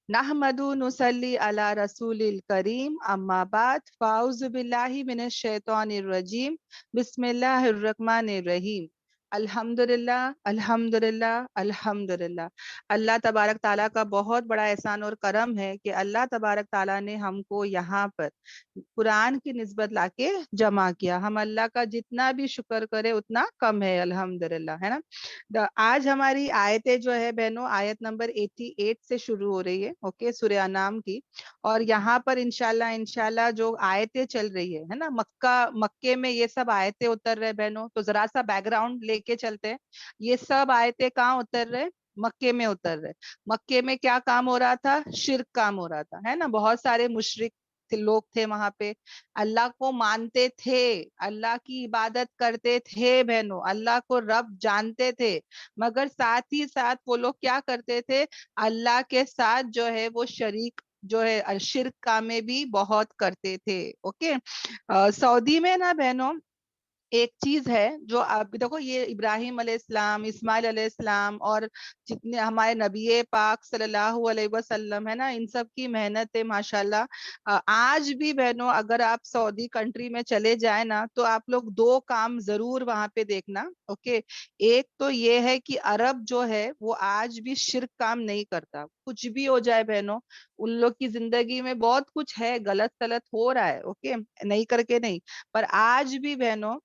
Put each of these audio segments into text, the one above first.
नहमदु नुसल्ली अला रसूलिल करीम अम्मा बाद फ़ाउज़ु बिल्लाहि मिनश शैतानिर रजीम बिस्मिल्लाहिर रहमानिर रहीम अल्हम्दुलिल्लाह अल्हम्दुलिल्लाह अल्हम्दुलिल्लाह। अल्लाह तबारक ताला का बहुत बड़ा एहसान और करम है कि अल्लाह तबारक ताला ने हमको यहाँ पर कुरान की निस्बत लाके जमा किया। हम अल्लाह का जितना भी शुक्र करें उतना कम है, अल्हम्दुलिल्लाह, है ना। आज हमारी आयतें जो है बहनों, आयत नंबर 88 से शुरू हो रही है, ओके, सूरह अनाम की। और यहाँ पर इंशाल्लाह इंशाल्लाह जो आयतें चल रही है ना, मक्के में ये सब आयतें उतर रहे बहनों। तो जरा सा बैकग्राउंड लेके चलते हैं। ये सब आयतें कहाँ उतर रहे? मक्के में उतर रहे। मक्के में क्या काम हो रहा था? शिर्क काम हो रहा था, है ना। बहुत सारे मुशरिक लोग थे वहां पे, अल्लाह को मानते थे, अल्लाह की इबादत करते थे बहनों, अल्लाह को रब जानते थे, मगर साथ ही साथ वो लोग क्या करते थे? अल्लाह के साथ जो है वो शरीक जो है शिर्क का में भी बहुत करते थे। ओके। सऊदी में ना बहनों एक चीज है जो आप देखो, ये इब्राहिम अलैहिस्सलाम, इस्माइल अलैहिस्सलाम और जितने हमारे नबी पाक सल्लल्लाहु अलैहि वसल्लम है ना, इन सब की मेहनत है माशाल्लाह। आज भी बहनों अगर आप सऊदी कंट्री में चले जाए ना, तो आप लोग दो काम जरूर वहां पे देखना। ओके। एक तो ये है कि अरब जो है वो आज भी शिर्क काम नहीं करता। कुछ भी हो जाए बहनों, उन लोग की जिंदगी में बहुत कुछ है, गलत सलत हो रहा है, ओके, नहीं करके नहीं, पर आज भी बहनों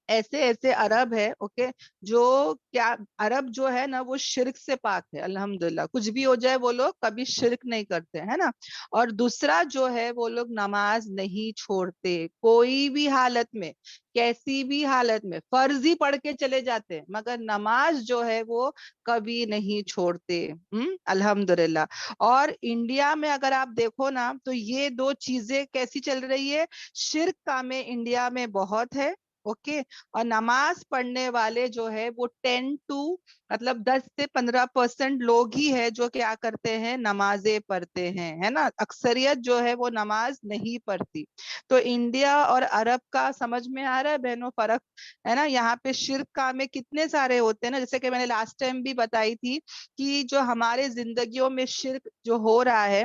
ऐसे ऐसे अरब है, ओके, जो क्या, अरब जो है ना वो शिर्क से पाक है, अल्हम्दुलिल्लाह। कुछ भी हो जाए वो लोग कभी शिर्क नहीं करते, है ना। और दूसरा जो है वो लोग नमाज नहीं छोड़ते कोई भी हालत में, कैसी भी हालत में, फर्जी पढ़ के चले जाते हैं मगर नमाज जो है वो कभी नहीं छोड़ते। अल्हम्दुलिल्लाह। और इंडिया में अगर आप देखो ना, तो ये दो चीजें कैसी चल रही है? शिर्क का में इंडिया में बहुत है, ओके। और नमाज पढ़ने वाले जो है वो 10 to मतलब 10 से 15% लोग ही है जो क्या करते हैं? नमाजें पढ़ते हैं, है ना। अक्सरियत जो है वो नमाज नहीं पढ़ती। तो इंडिया और अरब का समझ में आ रहा है बहनों फर्क, है ना। यहाँ पे शिर्क काम में कितने सारे होते हैं ना, जैसे कि मैंने लास्ट टाइम भी बताई थी कि जो हमारे जिंदगियों में शिर्क जो हो रहा है,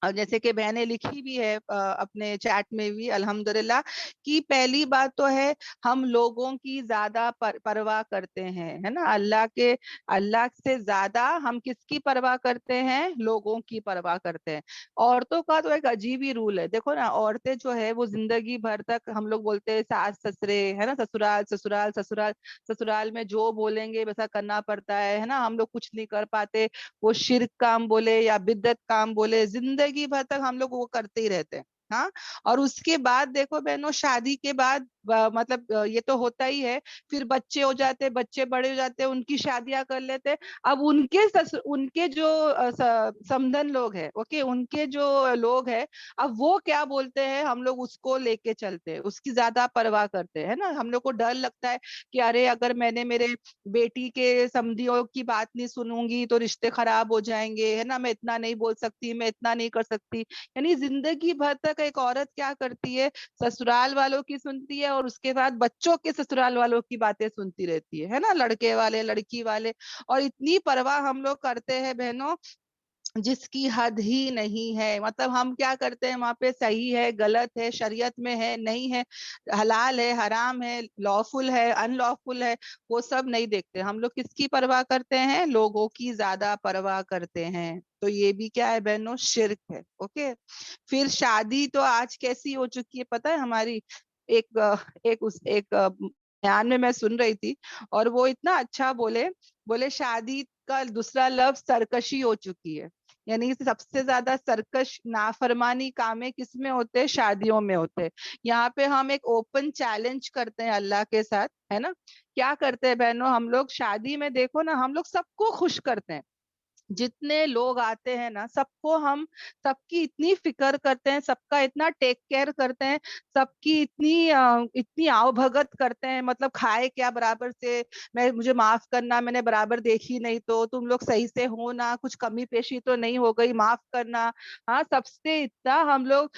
और जैसे कि बहने लिखी भी है अपने चैट में भी, अल्हम्दुलिल्लाह, कि पहली बात तो है हम लोगों की ज्यादा परवाह करते हैं, है ना। अल्लाह से ज्यादा हम किसकी परवाह करते हैं? लोगों की परवाह करते हैं। औरतों का तो एक अजीब ही रूल है, देखो ना, औरतें जो है वो जिंदगी भर तक, हम लोग बोलते हैं सास ससुरे, है ना, ससुराल ससुराल ससुराल, ससुराल में जो बोलेंगे वैसा करना पड़ता है ना। हम लोग कुछ नहीं कर पाते, वो शिर्क काम बोले या बिद्दत काम बोले, जिंदगी भर तक हम लोग वो करते ही रहते हैं। हाँ। और उसके बाद देखो बहनों, शादी के बाद मतलब ये तो होता ही है, फिर बच्चे हो जाते, बच्चे बड़े हो जाते, उनकी शादियां कर लेते। अब उनके जो समधन लोग हैं, ओके, उनके जो लोग हैं, अब वो क्या बोलते हैं, हम लोग उसको लेके चलते हैं, उसकी ज्यादा परवाह करते हैं ना। हम लोग को डर लगता है कि अरे अगर मैंने मेरे बेटी के समधियों की बात नहीं सुनूंगी तो रिश्ते खराब हो जाएंगे, है ना, मैं इतना नहीं बोल सकती, मैं इतना नहीं कर सकती। यानी जिंदगी भर तक एक औरत क्या करती है? ससुराल वालों की सुनती है और उसके बाद बच्चों के ससुराल वालों की बातें सुनती रहती है ना, लड़के वाले लड़की वाले। और इतनी परवाह हम लोग करते हैं बहनों जिसकी हद ही नहीं है। मतलब हम क्या करते हैं वहां पे? सही है, गलत है, शरीयत में है, नहीं है, हलाल है, हराम है, लॉफुल है, अनलॉफुल है, वो सब नहीं देखते। हम लोग किसकी परवाह करते हैं? लोगों की ज्यादा परवाह करते हैं। तो ये भी क्या है बहनों? शिर्क है, ओके। फिर शादी तो आज कैसी हो चुकी है पता है हमारी? एक एक बयान में मैं सुन रही थी, और वो इतना अच्छा बोले, बोले शादी का दूसरा लफ्ज सरकशी हो चुकी है। यानी सबसे ज्यादा सरकश नाफरमानी कामें किस में होते हैं? शादियों में होते हैं। यहाँ पे हम एक ओपन चैलेंज करते हैं अल्लाह के साथ, है ना। क्या करते हैं बहनों? हम लोग शादी में देखो ना, हम लोग सबको खुश करते हैं, जितने लोग आते हैं ना सबको हम, सबकी इतनी फिक्र करते हैं, सबका इतना टेक केयर करते हैं, सबकी इतनी आवभगत करते हैं, मतलब खाए क्या बराबर से, मैं मुझे माफ करना, मैंने बराबर देखी नहीं, तो तुम लोग सही से हो ना, कुछ कमी पेशी तो नहीं हो गई, माफ करना। हाँ, सबसे इतना हम लोग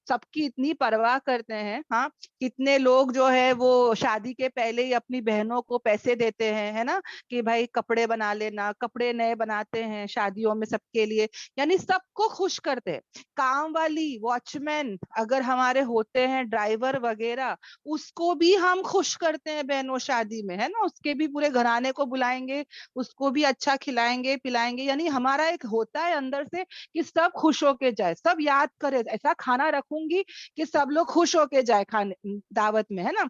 सबकी इतनी परवाह करते हैं। हाँ, कितने लोग जो है वो शादी के पहले ही अपनी बहनों को पैसे देते हैं, है ना, कि भाई कपड़े बना लेना, कपड़े नए बनाते हैं शादियों में सबके लिए, यानी सबको खुश करते हैं। काम वाली, वॉचमैन अगर हमारे होते हैं, ड्राइवर वगैरह, उसको भी हम खुश करते हैं बहनों शादी में, है ना, उसके भी पूरे घराने को बुलाएंगे, उसको भी अच्छा खिलाएंगे पिलाएंगे, यानी हमारा एक होता है अंदर से कि सब खुश होके जाए, सब याद करे, ऐसा खाना रखूंगी कि सब लोग खुश होके जाए खाने दावत में, है ना।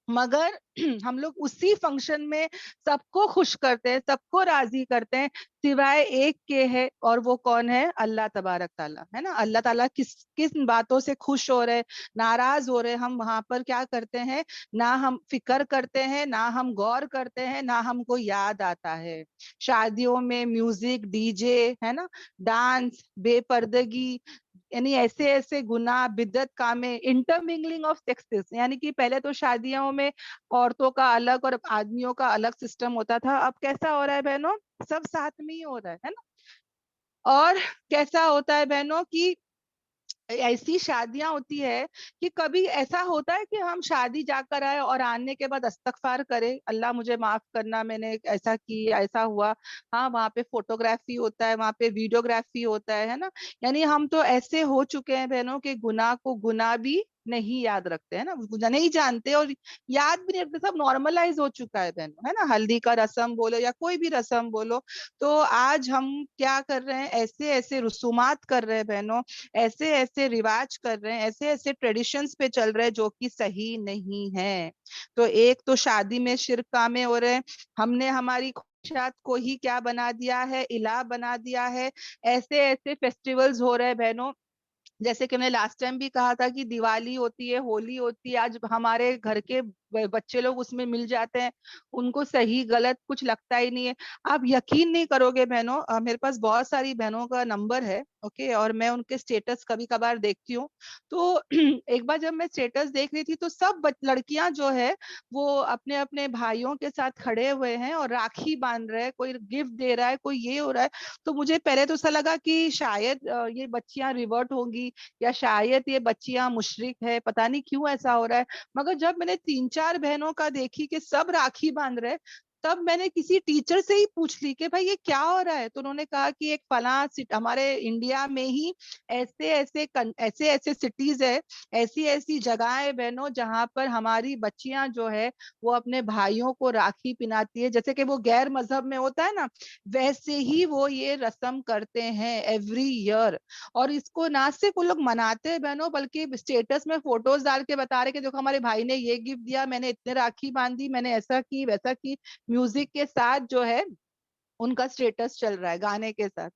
मगर हम लोग उसी फंक्शन में सबको खुश करते हैं, सबको राजी करते हैं, सिवाय एक के है, और वो कौन है? अल्लाह तबारक ताला, है ना। अल्लाह ताला किस किस बातों से खुश हो रहे, नाराज हो रहे, हम वहां पर क्या करते हैं? ना हम फिक्र करते हैं, ना हम गौर करते हैं, ना हमको याद आता है। शादियों में म्यूजिक, डीजे, है ना, डांस, बेपर्दगी, यानी ऐसे ऐसे गुनाह, बिदअत कामें, इंटरमिंगलिंग ऑफ सेक्सेस, यानी कि पहले तो शादियों में औरतों का अलग और आदमियों का अलग सिस्टम होता था, अब कैसा हो रहा है बहनों? सब साथ में ही हो रहा है ना। और कैसा होता है बहनों कि ऐसी शादियां होती है कि कभी ऐसा होता है कि हम शादी जाकर आए और आने के बाद इस्तगफार करें, अल्लाह मुझे माफ करना, मैंने ऐसा की, ऐसा हुआ। हाँ, वहाँ पे फोटोग्राफी होता है, वहाँ पे वीडियोग्राफी होता है ना। यानी हम तो ऐसे हो चुके हैं बहनों के गुनाह को गुनाह भी नहीं याद रखते, है ना, गुनाह नहीं जानते और याद भी नहीं रखते, सब नॉर्मलाइज हो चुका है बहनों, है ना। हल्दी का रस्म बोलो या कोई भी रस्म बोलो, तो आज हम क्या कर रहे हैं? ऐसे ऐसे रसूमात कर रहे हैं बहनों, ऐसे ऐसे रिवाज कर रहे हैं, ऐसे ऐसे ट्रेडिशंस पे चल रहे हैं जो कि सही नहीं है। तो एक तो शादी में शिर्क कामे हो रहे हैं, हमने हमारी ख्वाहिशात को ही क्या बना दिया है? इलाह बना दिया है। ऐसे ऐसे फेस्टिवल्स हो रहे हैं बहनों, जैसे कि मैंने लास्ट टाइम भी कहा था कि दिवाली होती है, होली होती है, आज हमारे घर के बच्चे लोग उसमें मिल जाते हैं, उनको सही गलत कुछ लगता ही नहीं है। आप यकीन नहीं करोगे बहनों, मेरे पास बहुत सारी बहनों का नंबर है, ओके, और मैं उनके स्टेटस कभी कभार देखती हूँ। तो एक बार जब मैं स्टेटस देख रही थी तो सब लड़कियां जो है वो अपने अपने भाइयों के साथ खड़े हुए हैं और राखी बांध रहे हैं, कोई गिफ्ट दे रहा है, कोई ये हो रहा है। तो मुझे पहले तो ऐसा लगा कि शायद ये बच्चियां रिवर्ट होंगी, या शायद ये बच्चियां मुशरिक है, पता नहीं क्यों ऐसा हो रहा है। मगर जब मैंने 3-4 बहनों का देखी कि सब राखी बांध रहे, तब मैंने किसी टीचर से ही पूछ ली कि भाई ये क्या हो रहा है, तो उन्होंने कहा कि एक फला हमारे इंडिया में ही ऐसे ऐसे सिटीज है, ऐसी ऐसी जगह है बहनों, जहां पर हमारी बच्चियां जो है वो अपने भाइयों को राखी पिनाती है, जैसे कि वो गैर मजहब में होता है ना, वैसे ही वो ये रस्म करते हैं एवरी ईयर। और इसको ना सिर्फ वो लोग मनाते हैं बहनों, बल्कि स्टेटस में फोटोज डाल के बता रहे कि देखो हमारे भाई ने ये गिफ्ट दिया, मैंने इतने राखी बांधी, मैंने ऐसा की वैसा की, म्यूजिक के साथ जो है उनका स्टेटस चल रहा है गाने के साथ।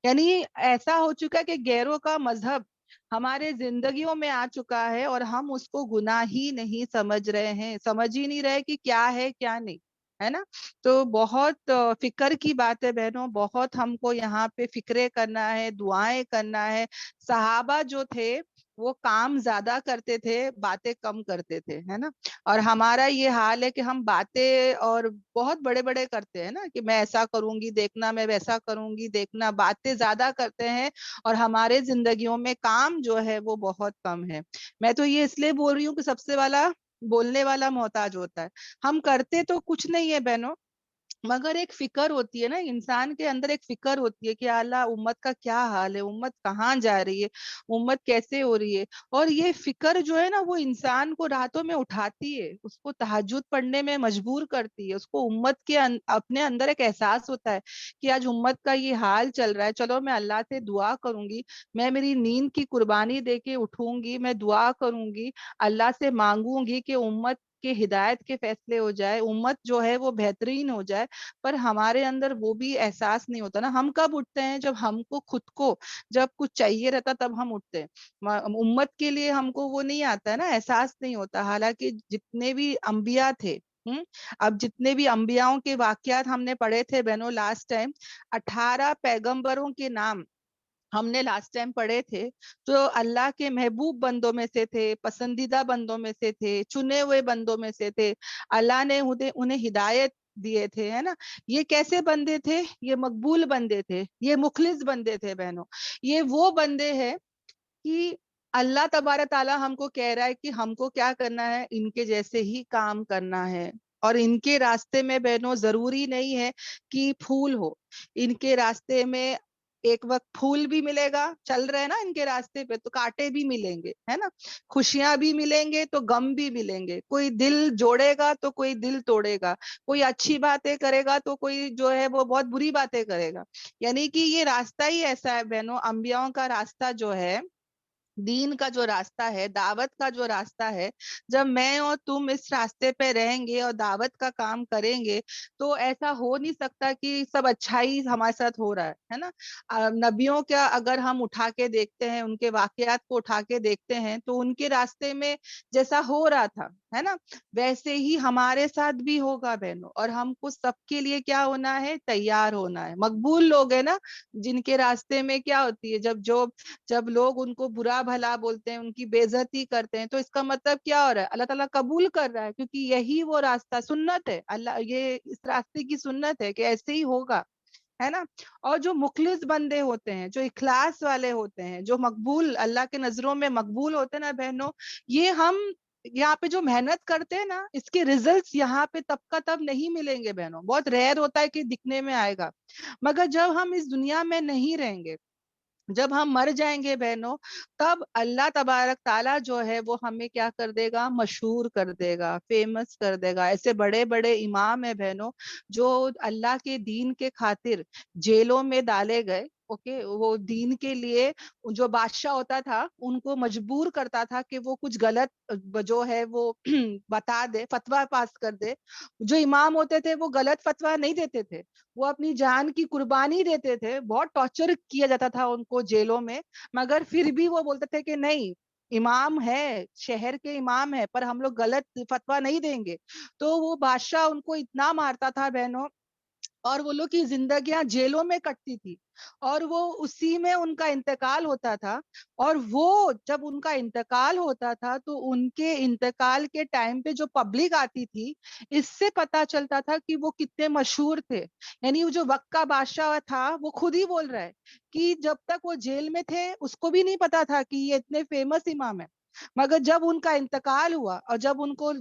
यानी ऐसा हो चुका है कि गैरों का मजहब हमारे जिंदगियों में आ चुका है और हम उसको गुनाह ही नहीं समझ रहे हैं, समझ ही नहीं रहे कि क्या है क्या नहीं, है ना। तो बहुत फिक्र की बात है बहनों, बहुत हमको यहाँ पे फिक्रे करना है, दुआएं करना है। सहाबा जो थे वो काम ज्यादा करते थे, बातें कम करते थे, है ना। और हमारा ये हाल है कि हम बातें और बहुत बड़े बड़े करते हैं ना, कि मैं ऐसा करूंगी देखना, मैं वैसा करूंगी देखना, बातें ज्यादा करते हैं और हमारे जिंदगियों में काम जो है वो बहुत कम है। मैं तो ये इसलिए बोल रही हूँ कि सबसे वाला बोलने वाला मोहताज होता है। हम करते तो कुछ नहीं है बहनों, मगर एक फिक्र होती है ना, इंसान के अंदर एक फिक्र होती है कि अल्लाह उम्मत का क्या हाल है, उम्मत कहाँ जा रही है, उम्मत कैसे हो रही है। और ये फिक्र जो है ना वो इंसान को रातों में उठाती है, उसको तहज्जुद पढ़ने में मजबूर करती है, उसको उम्मत के अपने अंदर एक एहसास होता है कि आज उम्मत का ये हाल चल रहा है, चलो मैं अल्लाह से दुआ करूंगी, मैं मेरी नींद की कुर्बानी दे के उठूंगी, मैं दुआ करूंगी, अल्लाह से मांगूंगी कि उम्मत के हिदायत के फैसले हो जाए, उम्मत जो है वो बेहतरीन हो जाए। पर हमारे अंदर वो भी एहसास नहीं होता ना। हम कब उठते हैं? जब हमको खुद को जब कुछ चाहिए रहता तब हम उठते हैं। उम्मत के लिए हमको वो नहीं आता है ना, एहसास नहीं होता। हालांकि जितने भी अंबिया थे, अब जितने भी अंबियाओं के वाकयात हमने पढ़े थे बहनों लास्ट टाइम, 18 पैगंबरों के नाम हमने लास्ट टाइम पढ़े थे। तो अल्लाह के महबूब बंदों में से थे, पसंदीदा बंदों में से थे, चुने हुए बंदों में से थे। अल्लाह ने उन्हें उन्हें हिदायत दिए थे, है ना। ये कैसे बंदे थे? ये मकबूल बंदे थे, ये मुखलिस बंदे थे बहनों। ये वो बंदे हैं कि اللہ तबारक ताला हमको कह रहा है कि हमको क्या करना है, इनके जैसे ही काम करना है। और इनके रास्ते में बहनों जरूरी नहीं है कि फूल हो, इनके रास्ते में एक वक्त फूल भी मिलेगा, चल रहे हैं ना इनके रास्ते पे, तो कांटे भी मिलेंगे, है ना, खुशियां भी मिलेंगे तो गम भी मिलेंगे, कोई दिल जोड़ेगा तो कोई दिल तोड़ेगा, कोई अच्छी बातें करेगा तो कोई जो है वो बहुत बुरी बातें करेगा। यानी कि ये रास्ता ही ऐसा है बहनों, अंबियाओं का रास्ता जो है, दीन का जो रास्ता है, दावत का जो रास्ता है, जब मैं और तुम इस रास्ते पे रहेंगे और दावत का काम करेंगे, तो ऐसा हो नहीं सकता कि सब अच्छा ही हमारे साथ हो रहा है ना। नबियों का अगर हम उठा के देखते हैं, उनके वाकयात को उठा के देखते हैं, तो उनके रास्ते में जैसा हो रहा था, है ना, वैसे ही हमारे साथ भी होगा बहनों। और हमको सबके लिए क्या होना है, तैयार होना है। मकबूल लोग है ना, जिनके रास्ते में क्या होती है, जब लोग उनको बुरा भला बोलते हैं, उनकी बेइज्जती करते हैं, तो इसका मतलब क्या हो रहा है, अल्लाह ताला कबूल कर रहा है, क्योंकि यही वो रास्ता सुन्नत है, अल्लाह ये इस रास्ते की सुन्नत है कि ऐसे ही होगा, है ना। और जो मुखलिस बंदे होते हैं, जो इखलास वाले होते हैं, जो मकबूल, अल्लाह के नजरों में मकबूल होते हैं ना बहनों, ये हम यहाँ पे जो मेहनत करते हैं ना, इसके रिजल्ट्स यहाँ पे तब का तब नहीं मिलेंगे बहनों, बहुत रेयर होता है कि दिखने में आएगा। मगर जब हम इस दुनिया में नहीं रहेंगे, जब हम मर जाएंगे बहनों, तब अल्लाह तबारक ताला जो है वो हमें क्या कर देगा, मशहूर कर देगा, फेमस कर देगा। ऐसे बड़े बड़े इमाम है बहनों, जो अल्लाह के दीन के खातिर जेलों में डाले गए, ओके, वो दीन के लिए जो बादशाह होता था उनको मजबूर करता था कि वो कुछ गलत जो है वो बता दे, फतवा पास कर दे। जो इमाम होते थे वो गलत फतवा नहीं देते थे, वो अपनी जान की कुर्बानी देते थे, बहुत टॉर्चर किया जाता था उनको जेलों में, मगर फिर भी वो बोलते थे कि नहीं, इमाम है, शहर के इमाम है, पर हम लोग गलत फतवा नहीं देंगे। तो वो बादशाह उनको इतना मारता था बहनों, और वो लोग की जिंदगियां जेलों में कटती थी, और वो उसी में उनका इंतकाल होता था। और वो जब उनका इंतकाल होता था, तो उनके इंतकाल के टाइम पे जो पब्लिक आती थी, इससे पता चलता था कि वो कितने मशहूर थे। यानी वो जो वक्त का बादशाह था, वो खुद ही बोल रहा है कि जब तक वो जेल में थे उसको भी नहीं पता था कि ये इतने फेमस इमाम है। मगर जब उनका इंतकाल हुआ और जब उनको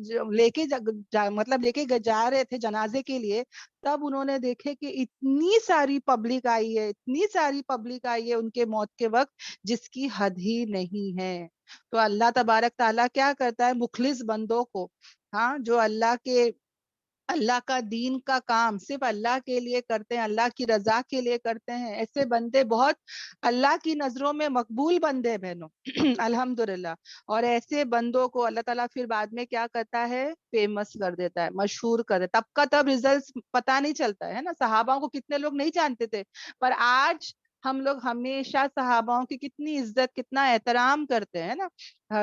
मतलब जा रहे थे जनाजे के लिए, तब उन्होंने देखे कि इतनी सारी पब्लिक आई है, इतनी सारी पब्लिक आई है उनके मौत के वक्त, जिसकी हद ही नहीं है। तो अल्लाह तबारक ताला क्या करता है, मुखलिस बंदों को, हाँ, जो अल्लाह का दीन का काम सिर्फ अल्लाह के लिए करते हैं, अल्लाह की रजा के लिए करते हैं, ऐसे बंदे बहुत अल्लाह की नजरों में मकबूल बंदे हैं बहनों। अल्हम्दुलिल्लाह। और ऐसे बंदों को अल्लाह ताला फिर बाद में क्या करता है, फेमस कर देता है, मशहूर कर देता है। तब का तब रिजल्ट पता नहीं चलता है ना, सहाबाओं को कितने लोग नहीं जानते थे, पर आज हम लोग हमेशा सहाबाओं की कितनी इज्जत, कितना एहतराम करते हैं ना।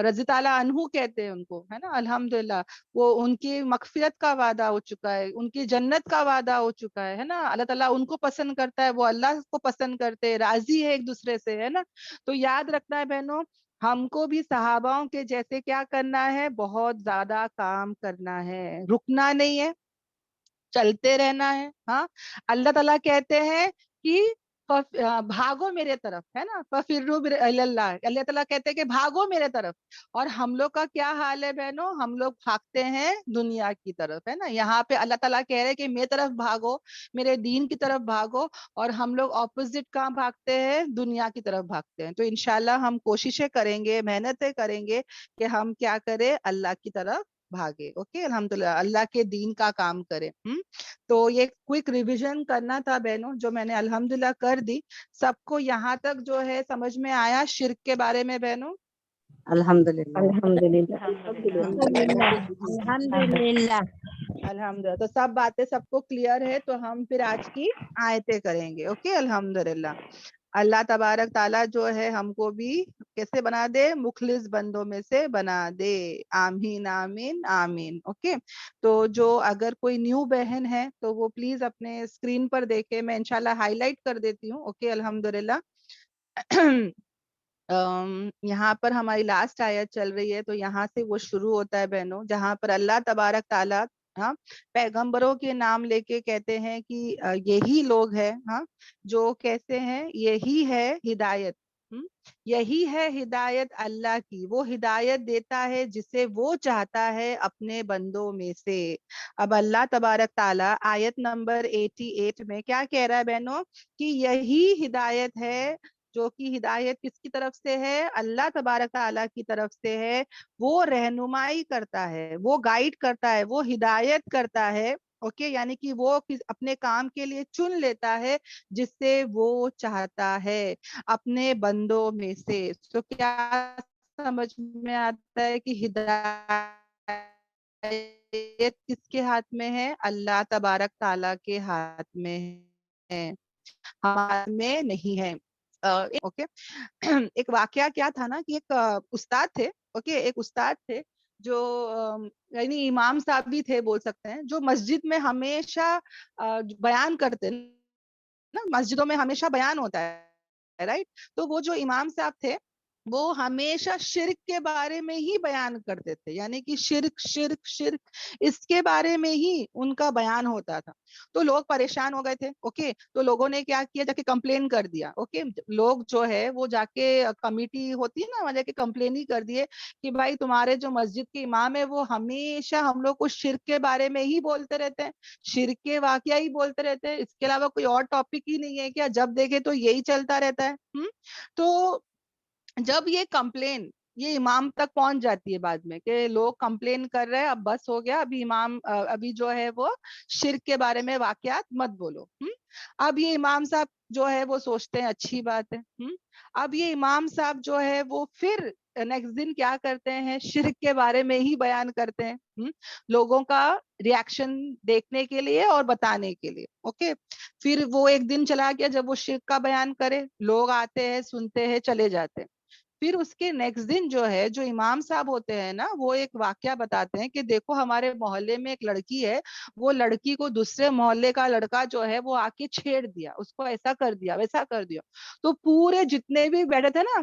रजी ताला अनहु कहते हैं उनको, है ना, अल्हम्दुलिल्लाह। वो उनकी मगफिरत का वादा हो चुका है, उनकी जन्नत का वादा हो चुका है ना। अल्लाह ताला उनको पसंद करता है, वो अल्लाह को पसंद करते हैं, राजी है एक दूसरे से, है ना। तो याद रखना है बहनों, हमको भी सहाबाओं के जैसे क्या करना है, बहुत ज्यादा काम करना है, रुकना नहीं है, चलते रहना है। हाँ, अल्लाह ताला कहते हैं कि भागो मेरे तरफ, है ना, फफिर्रु इलल्लाह, अल्लाह ताला कहते हैं कि भागो मेरे तरफ। और हम लोग का क्या हाल है बहनों, हम लोग भागते हैं दुनिया की तरफ, है ना। यहाँ पे अल्लाह ताला कह रहे हैं कि मेरी तरफ भागो, मेरे दीन की तरफ भागो, और हम लोग ऑपोजिट कहाँ भागते हैं, दुनिया की तरफ भागते हैं। तो इंशाल्लाह हम कोशिशें करेंगे, मेहनतें करेंगे कि हम क्या करें, अल्लाह की तरफ भागे। ओके, अल्हम्दुलिल्लाह, अल्लाह के दीन का काम करें। तो ये क्विक रिवीजन करना था बहनों, जो मैंने अल्हम्दुलिल्लाह कर दी। सबको यहाँ तक जो है समझ में आया शिर्क के बारे में बहनों? अल्हम्दुलिल्लाह। अल्हम्दुलिल्लाह। अल्हम्दुलिल्लाह। अल्हम्दुलिल्लाह। अल्हम्दुलिल्लाह, तो सब बातें सबको क्लियर है, तो हम फिर आज की आयतें करेंगे। ओके, अल्हम्दुलिल्लाह। अल्लाह तबारक ताला जो है हमको भी कैसे बना दे, मुखलिस बंदों में से बना दे। आमीन आमीन आमीन। ओके, तो जो अगर कोई न्यू बहन है तो वो प्लीज अपने स्क्रीन पर देखे, मैं इंशाल्लाह हाईलाइट कर देती हूँ। ओके, अल्हम्दुलिल्लाह। यहाँ पर हमारी लास्ट आयत चल रही है, तो यहाँ से वो शुरू होता है बहनों, जहाँ पर अल्लाह तबारक ताला, हाँ, पैगंबरों के नाम लेके कहते हैं कि यही लोग हैं, हाँ, जो कैसे हैं, यही है हिदायत, یہی ہے ہدایت اللہ کی، وہ ہدایت دیتا ہے جسے وہ چاہتا ہے اپنے بندوں میں سے۔ اب اللہ تبارک تعالیٰ آیت نمبر 88 میں کیا کہہ رہا ہے بہنوں، کہ یہی ہدایت ہے، جو کہ ہدایت کس کی طرف سے ہے؟ اللہ تبارک تعالیٰ کی طرف سے ہے۔ وہ رہنمائی کرتا ہے، وہ گائیڈ کرتا ہے، وہ ہدایت کرتا ہے، اوکے، یعنی کہ وہ اپنے کام کے لیے چن لیتا ہے جس سے وہ چاہتا ہے اپنے بندوں میں سے۔ تو کیا سمجھ میں آتا ہے کہ ہدایت کس کے ہاتھ میں ہے؟ اللہ تبارک تعالیٰ کے ہاتھ میں ہے، ہمارے میں نہیں ہے۔ اوکے، ایک واقعہ کیا تھا نا کہ ایک استاد تھے، اوکے، ایک استاد تھے جو یعنی امام صاحب بھی تھے بول سکتے ہیں، جو مسجد میں ہمیشہ بیان کرتے نا، مسجدوں میں ہمیشہ بیان ہوتا ہے، رائٹ؟ تو وہ جو امام صاحب تھے وہ ہمیشہ شرک کے بارے میں ہی بیان کرتے تھے، یعنی کہ شرک شرک شرک، اس کے بارے میں ہی ان کا بیان ہوتا تھا۔ تو لوگ پریشان ہو گئے تھے، اوکے، تو لوگوں نے کیا کیا، جا کے کمپلین کر دیا، اوکے، لوگ جو ہے وہ جا کے کمیٹی ہوتی ہے نا، وہاں جا کے کمپلین ہی کر دیے کہ بھائی تمہارے جو مسجد کے امام ہے وہ ہمیشہ ہم لوگ کو شرک کے بارے میں ہی بولتے رہتے ہیں، شرک کے واقعہ ہی بولتے رہتے ہیں، اس کے علاوہ کوئی اور ٹاپک ہی نہیں ہے کیا؟ جب دیکھے تو یہی چلتا رہتا ہے۔ تو جب یہ کمپلین یہ امام تک پہنچ جاتی ہے بعد میں کہ لوگ کمپلین کر رہے ہیں، اب بس ہو گیا، ابھی امام ابھی جو ہے وہ شرک کے بارے میں واقعات مت بولو۔ اب یہ امام صاحب جو ہے وہ سوچتے ہیں اچھی بات ہے۔ اب یہ امام صاحب جو ہے وہ پھر نیکسٹ دن کیا کرتے ہیں، شرک کے بارے میں ہی بیان کرتے ہیں، لوگوں کا ریاکشن دیکھنے کے لیے اور بتانے کے لیے، اوکے۔ پھر وہ ایک دن چلا گیا جب وہ شرک کا بیان کرے، لوگ آتے ہیں، سنتے ہیں، چلے جاتے ہیں۔ پھر اس کے نیکسٹ دن جو ہے جو امام صاحب ہوتے ہیں نا، وہ ایک واقعہ بتاتے ہیں کہ دیکھو ہمارے محلے میں ایک لڑکی ہے، وہ لڑکی کو دوسرے محلے کا لڑکا جو ہے وہ آ کے چھیڑ دیا، اس کو ایسا کر دیا ویسا کر دیا۔ تو پورے جتنے بھی بیٹھے تھے نا،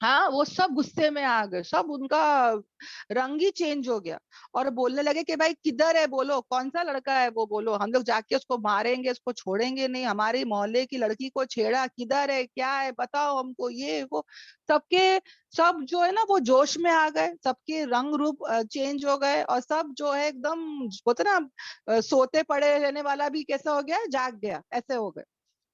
ہاں، وہ سب غصے میں آ گئے، سب ان کا رنگ ہی چینج ہو گیا، اور بولنے لگے کہ بھائی کدھر ہے، بولو کون سا لڑکا ہے وہ، بولو، ہم لوگ جا کے اس کو ماریں گے، اس کو چھوڑیں گے نہیں، ہماری محلے کی لڑکی کو چھیڑا، کدھر ہے، کیا ہے، بتاؤ ہم کو، یہ وہ۔ سب کے سب جو ہے نا وہ جوش میں آ گئے، سب کے رنگ روپ چینج ہو گئے، اور سب جو ہے ایک دم ہوتا نا سوتے پڑے رہنے والا بھی کیسا ہو گیا، جاگ گیا، ایسے ہو گئے۔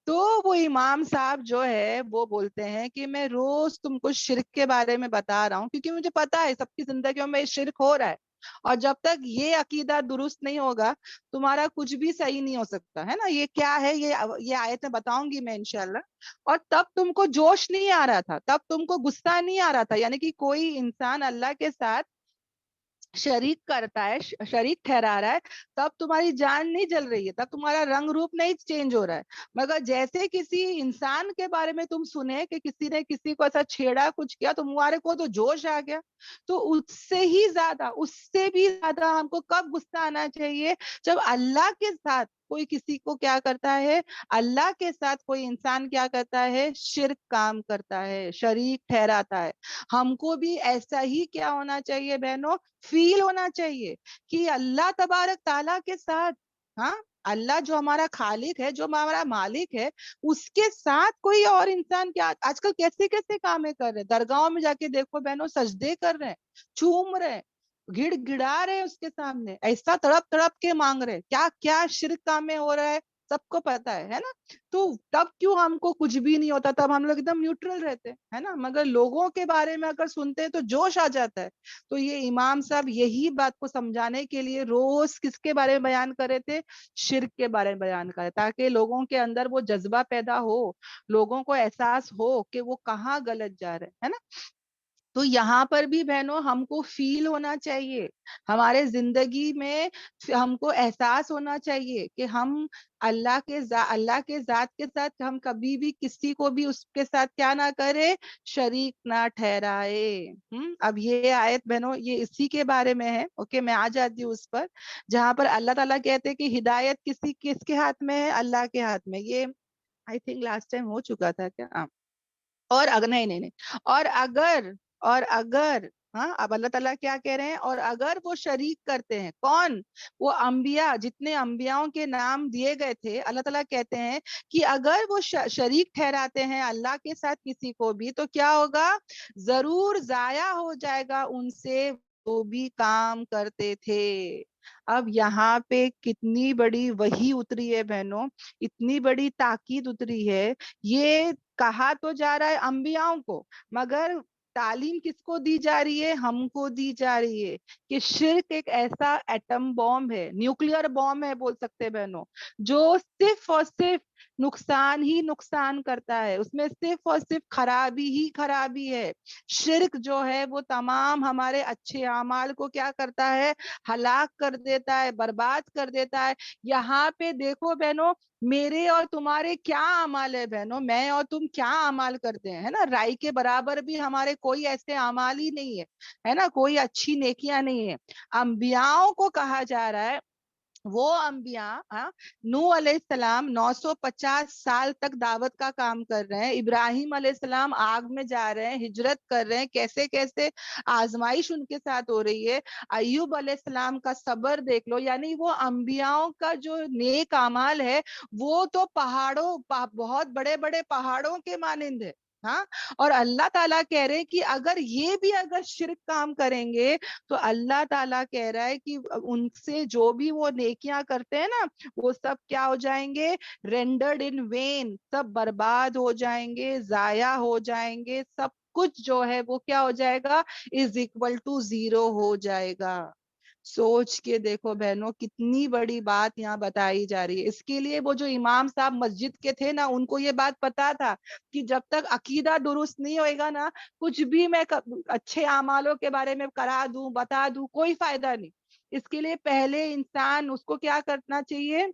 تو وہ امام صاحب جو ہے وہ بولتے ہیں کہ میں روز تم کو شرک کے بارے میں بتا رہا ہوں کیونکہ مجھے پتا ہے سب کی زندگیوں میں شرک ہو رہا ہے، اور جب تک یہ عقیدہ درست نہیں ہوگا تمہارا کچھ بھی صحیح نہیں ہو سکتا ہے نا۔ یہ کیا ہے، یہ آیت میں بتاؤں گی میں انشاءاللہ۔ اور تب تم کو جوش نہیں آ رہا تھا، تب تم کو غصہ نہیں آ رہا تھا، یعنی کہ کوئی انسان اللہ کے ساتھ شریک کرتا ہے، شریک ٹھہرا رہا ہے، تب تمہاری جان نہیں جل رہی ہے، تب تمہارا رنگ روپ نہیں چینج ہو رہا ہے، مگر جیسے کسی انسان کے بارے میں تم سنے کہ کسی نے کسی کو ایسا چھیڑا، کچھ کیا، تمہارے کو تو جوش آ گیا۔ تو اس سے ہی زیادہ، اس سے بھی زیادہ ہم کو کب غصہ آنا چاہیے؟ جب اللہ کے ساتھ کوئی کسی کو کیا کرتا ہے، اللہ کے ساتھ کوئی انسان کیا کرتا ہے، شرک کام کرتا ہے، شریک ٹھہراتا ہے۔ ہم کو بھی ایسا ہی کیا ہونا چاہیے بہنوں، فیل ہونا چاہیے کہ اللہ تبارک تعالیٰ کے ساتھ، ہاں، اللہ جو ہمارا خالق ہے، جو ہمارا مالک ہے، اس کے ساتھ کوئی اور انسان کیا آج کل کیسے کیسے کامیں کر رہے ہیں، درگاہوں میں جا کے دیکھو بہنوں، سجدے کر رہے ہیں، چوم رہے ہیں، گڑ گڑا رہے ہیں اس کے سامنے، ایسا تڑپ تڑپ کے مانگ رہے ہیں، کیا کیا شرک کامیں ہو رہا ہے، سب کو پتا ہے نا۔ تو تب کیوں ہم کو کچھ بھی نہیں ہوتا، تب ہم لوگ ایک دم نیوٹرل رہتے ہے نا، مگر لوگوں کے بارے میں اگر سنتے ہیں تو جوش آ جاتا ہے۔ تو یہ امام صاحب یہی بات کو سمجھانے کے لیے روز کس کے بارے میں بیان کرے تھے، شرک کے بارے میں بیان کرے، تاکہ لوگوں کے اندر وہ جذبہ پیدا ہو، لوگوں کو احساس ہو کہ وہ کہاں غلط جا رہے ہے نا۔ تو یہاں پر بھی بہنوں ہم کو فیل ہونا چاہیے، ہمارے زندگی میں ہم کو احساس ہونا چاہیے کہ ہم اللہ کے ذات کے ساتھ ہم کبھی بھی کسی کو بھی اس کے ساتھ کیا نہ کرے، شریک نہ ٹھہرائے۔ اب یہ آیت بہنوں یہ اسی کے بارے میں ہے، اوکے، میں آ جاتی ہوں اس پر، جہاں پر اللہ تعالیٰ کہتے ہیں کہ ہدایت کس کے ہاتھ میں ہے، اللہ کے ہاتھ میں۔ یہ آئی تھنک لاسٹ ٹائم ہو چکا تھا کیا؟ اور نہیں نہیں نہیں، اور اگر हाँ, अब अल्लाह ताला क्या कह रहे हैं, और अगर वो शरीक करते हैं, कौन, वो अंबिया, जितने अंबियाओं के नाम दिए गए थे, अल्लाह ताला कहते हैं कि अगर वो शरीक ठहराते हैं अल्लाह के साथ किसी को भी, तो क्या होगा, जरूर जाया हो जाएगा उनसे वो भी काम करते थे। अब यहाँ पे कितनी बड़ी वही उतरी है बहनों, इतनी बड़ी ताकीद उतरी है। ये कहा तो जा रहा है अंबियाओं को, मगर तालीम किसको दी जा रही है, हमको दी जा रही है कि शिर्क एक ऐसा एटम बॉम्ब है, न्यूक्लियर बॉम्ब है बोल सकते हैं बहनों, जो सिर्फ और सिर्फ नुकसान ही नुकसान करता है, उसमें सिर्फ और सिर्फ खराबी ही खराबी है। शिर्क जो है वो तमाम हमारे अच्छे अमाल को क्या करता है, हलाक कर देता है, बर्बाद कर देता है। यहाँ पे देखो बहनों, मेरे और तुम्हारे क्या अमाल है बहनों, मैं और तुम क्या अमाल करते हैं, है ना, राई के बराबर भी हमारे कोई ऐसे अमाल ही नहीं है ना, कोई अच्छी नेकियां नहीं है। अंबियाओं को कहा जा रहा है, वो अंबिया, नूह अलैहिस्सलाम 950 साल तक दावत का काम कर रहे हैं, इब्राहिम अलैहिस्सलाम आग में जा रहे हैं, हिजरत कर रहे हैं, कैसे कैसे आजमाइश उनके साथ हो रही है। अय्यूब अलैहिस्सलाम का सब्र देख लो, यानी वो अंबियाओं का जो नेक अमाल है वो तो बहुत बड़े बड़े पहाड़ों के मानिंद है। हाँ, और अल्लाह ताला कह रहे हैं कि अगर ये भी अगर शिर्क काम करेंगे, तो अल्लाह ताला कह रहा है कि उनसे जो भी वो नेकियां करते हैं ना, वो सब क्या हो जाएंगे, रेंडर्ड इन वेन, सब बर्बाद हो जाएंगे, जाया हो जाएंगे, सब कुछ जो है वो क्या हो जाएगा, इज इक्वल टू जीरो हो जाएगा। सोच के देखो बहनों, कितनी बड़ी बात यहाँ बताई जा रही है। इसके लिए वो जो इमाम साहब मस्जिद के थे ना, उनको ये बात पता था कि जब तक अकीदा दुरुस्त नहीं होएगा ना, कुछ भी मैं अच्छे अमालों के बारे में करा दूं, बता दूं, कोई फायदा नहीं। इसके लिए पहले इंसान उसको क्या करना चाहिए,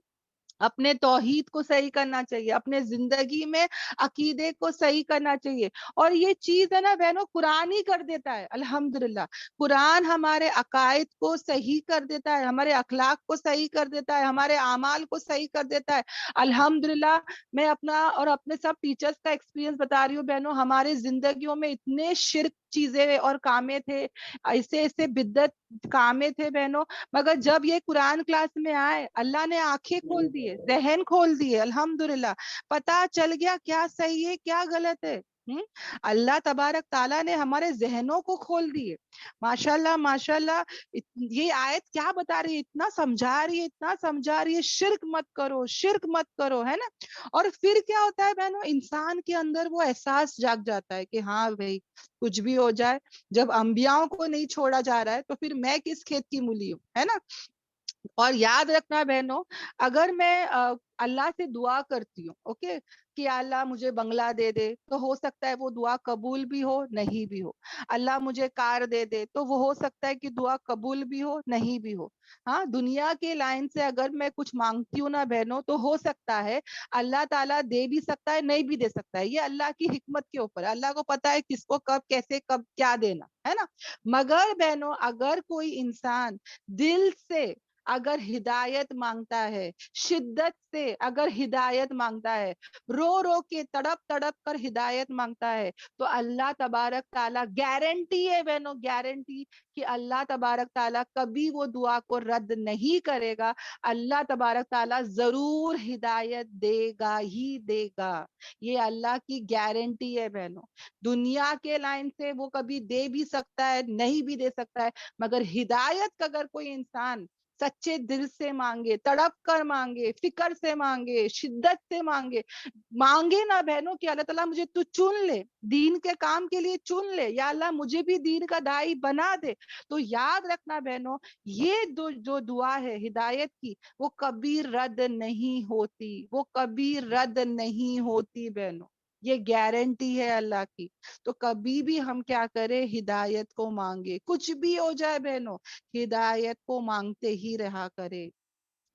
अपने तौहीद को सही करना चाहिए, अपने जिंदगी में अकीदे को सही करना चाहिए। और ये चीज है ना बहनों, कुरान ही कर देता है, अल्हम्दुलिल्लाह। कुरान हमारे अकायद को सही कर देता है, हमारे अखलाक को सही कर देता है, हमारे आमाल को सही कर देता है, अल्हम्दुलिल्लाह। मैं अपना और अपने सब टीचर्स का एक्सपीरियंस बता रही हूँ बहनों, हमारे जिंदगियों में इतने शिर्क चीजें और कामे थे, ऐसे ऐसे बिद्दत कामे थे बहनों, मगर जब ये कुरान क्लास में आए, अल्लाह ने आंखें खोल दिए, जहन खोल दिए, अल्हम्दुलिल्लाह। पता चल गया क्या सही है क्या गलत है। अल्लाह तबारक ताला ने हमारे जहनों को खोल दिए, माशाल्लाह माशाल्लाह। ये आयत क्या बता रही है, इतना समझा रही है, इतना समझा रही है, शिर्क मत करो, शिर्क मत करो, है ना। और फिर क्या होता है बहनों, इंसान के अंदर वो एहसास जाग जाता है कि हाँ भाई, कुछ भी हो जाए, जब अंबियाओं को नहीं छोड़ा जा रहा है तो फिर मैं किस खेत की मूली हूँ, है ना। और याद रखना बहनों, अगर मैं अल्लाह से दुआ करती हूँ, ओके, कि अल्लाह मुझे बंगला दे दे, तो हो सकता है वो दुआ कबूल भी हो नहीं भी हो। अल्लाह मुझे कार दे दे, तो वो हो सकता है कि दुआ कबूल भी हो नहीं भी हो। हाँ, दुनिया के लाइन से अगर मैं कुछ मांगती हूँ ना बहनों, तो हो सकता है अल्लाह ताला दे भी सकता है, नहीं भी दे सकता है, ये अल्लाह की हिकमत के ऊपर, अल्लाह को पता है किसको कब कैसे कब क्या देना है ना। मगर बहनों, अगर कोई इंसान दिल से अगर हिदायत मांगता है, शिद्दत से अगर हिदायत मांगता है, रो रो के तड़प तड़प कर हिदायत मांगता है, तो अल्लाह तबारक ताला, गारंटी है बहनों, गारंटी, कि अल्लाह तबारक ताला कभी वो दुआ को रद्द नहीं करेगा। अल्लाह तबारक ताला जरूर हिदायत देगा ही देगा, ये अल्लाह की गारंटी है बहनों। दुनिया के लाइन से वो कभी दे भी सकता है, नहीं भी दे सकता है, मगर हिदायत का अगर कोई इंसान सच्चे दिल से मांगे, तड़प कर मांगे, फिक्र से मांगे, शिद्दत से मांगे, मांगे ना बहनों कि अल्लाह ताला मुझे तू चुन ले, दीन के काम के लिए चुन ले, या अल्लाह मुझे भी दीन का दाई बना दे, तो याद रखना बहनों, ये जो दुआ है हिदायत की, वो कभी रद्द नहीं होती, वो कभी रद्द नहीं होती बहनों, ये गारंटी है अल्लाह की। तो कभी भी हम क्या करें, हिदायत को मांगे, कुछ भी हो जाए बहनों, हिदायत को मांगते ही रहा करे।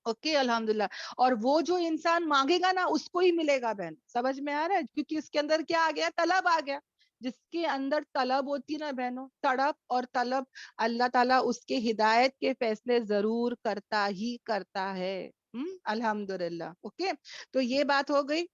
ओके, अल्हम्दुलिल्लाह। और वो जो इंसान मांगेगा ना, उसको ही मिलेगा बहन, समझ में आ रहा है, क्योंकि इसके अंदर क्या आ गया, तलब आ गया। जिसके अंदर तलब होती है ना बहनों, तड़प और तलब, अल्लाह ताला उसके हिदायत के फैसले जरूर करता ही करता है। अल्हम्दुलिल्लाह। ओके, तो ये बात हो गई।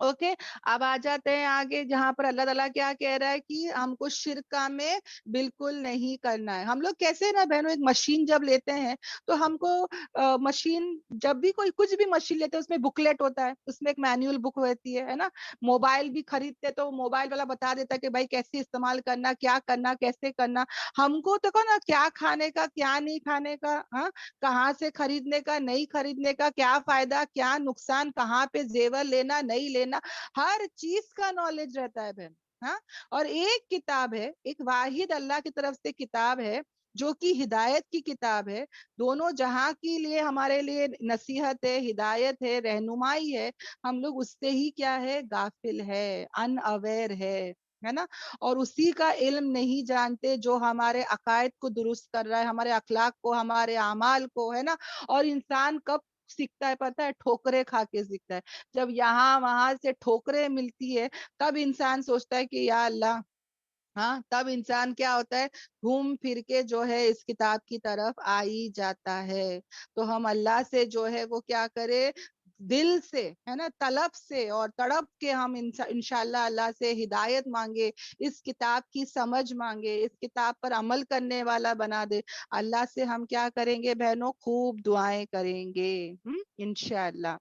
ओके अब आ जाते हैं आगे, जहां पर अल्लाह ताला क्या कह रहा है कि हमको शिरक में बिल्कुल नहीं करना है। हम लोग कैसे ना बहनों, एक मशीन जब लेते हैं तो हमको मशीन, जब भी कोई कुछ भी मशीन लेते हैं उसमें बुकलेट होता है, उसमें एक मैनुअल बुक होती है ना। मोबाइल भी खरीदते तो मोबाइल वाला बता देता है कि भाई कैसे इस्तेमाल करना, क्या करना, कैसे करना। हमको तो कहो ना क्या खाने का, क्या नहीं खाने का, हाँ, कहाँ से खरीदने का, नहीं खरीदने का, क्या फायदा, क्या नुकसान, कहाँ पे जेवर लेना, नहीं लेना, हर चीज का नॉलेज रहता है बहन। हाँ, और एक किताब है, एक वाहिद अल्लाह की तरफ से किताब है जो कि हिदायत की किताब है, दोनों जहां के लिए हमारे लिए नसीहत है, हिदायत है, रहनुमाई है। हम लोग उससे ही क्या है, गाफिल है, अनअवेयर है ना। और उसी का इल्म नहीं जानते जो हमारे अकायद को दुरुस्त कर रहा है, हमारे अखलाक को, हमारे अमाल को, है ना। और इंसान कब सीखता है पता है, ठोकरे खा के सीखता है। जब यहाँ वहां से ठोकरे मिलती है तब इंसान सोचता है कि या अल्लाह, हाँ, तब इंसान क्या होता है, घूम फिर के जो है इस किताब की तरफ आ ही जाता है। तो हम अल्लाह से जो है वो क्या करे, दिल से, है ना, तलब से और तड़प के हम इंशाल्लाह अल्लाह से हिदायत मांगे, इस किताब की समझ मांगे, इस किताब पर अमल करने वाला बना दे। अल्लाह से हम क्या करेंगे बहनों, खूब दुआएं करेंगे, इंशाल्लाह।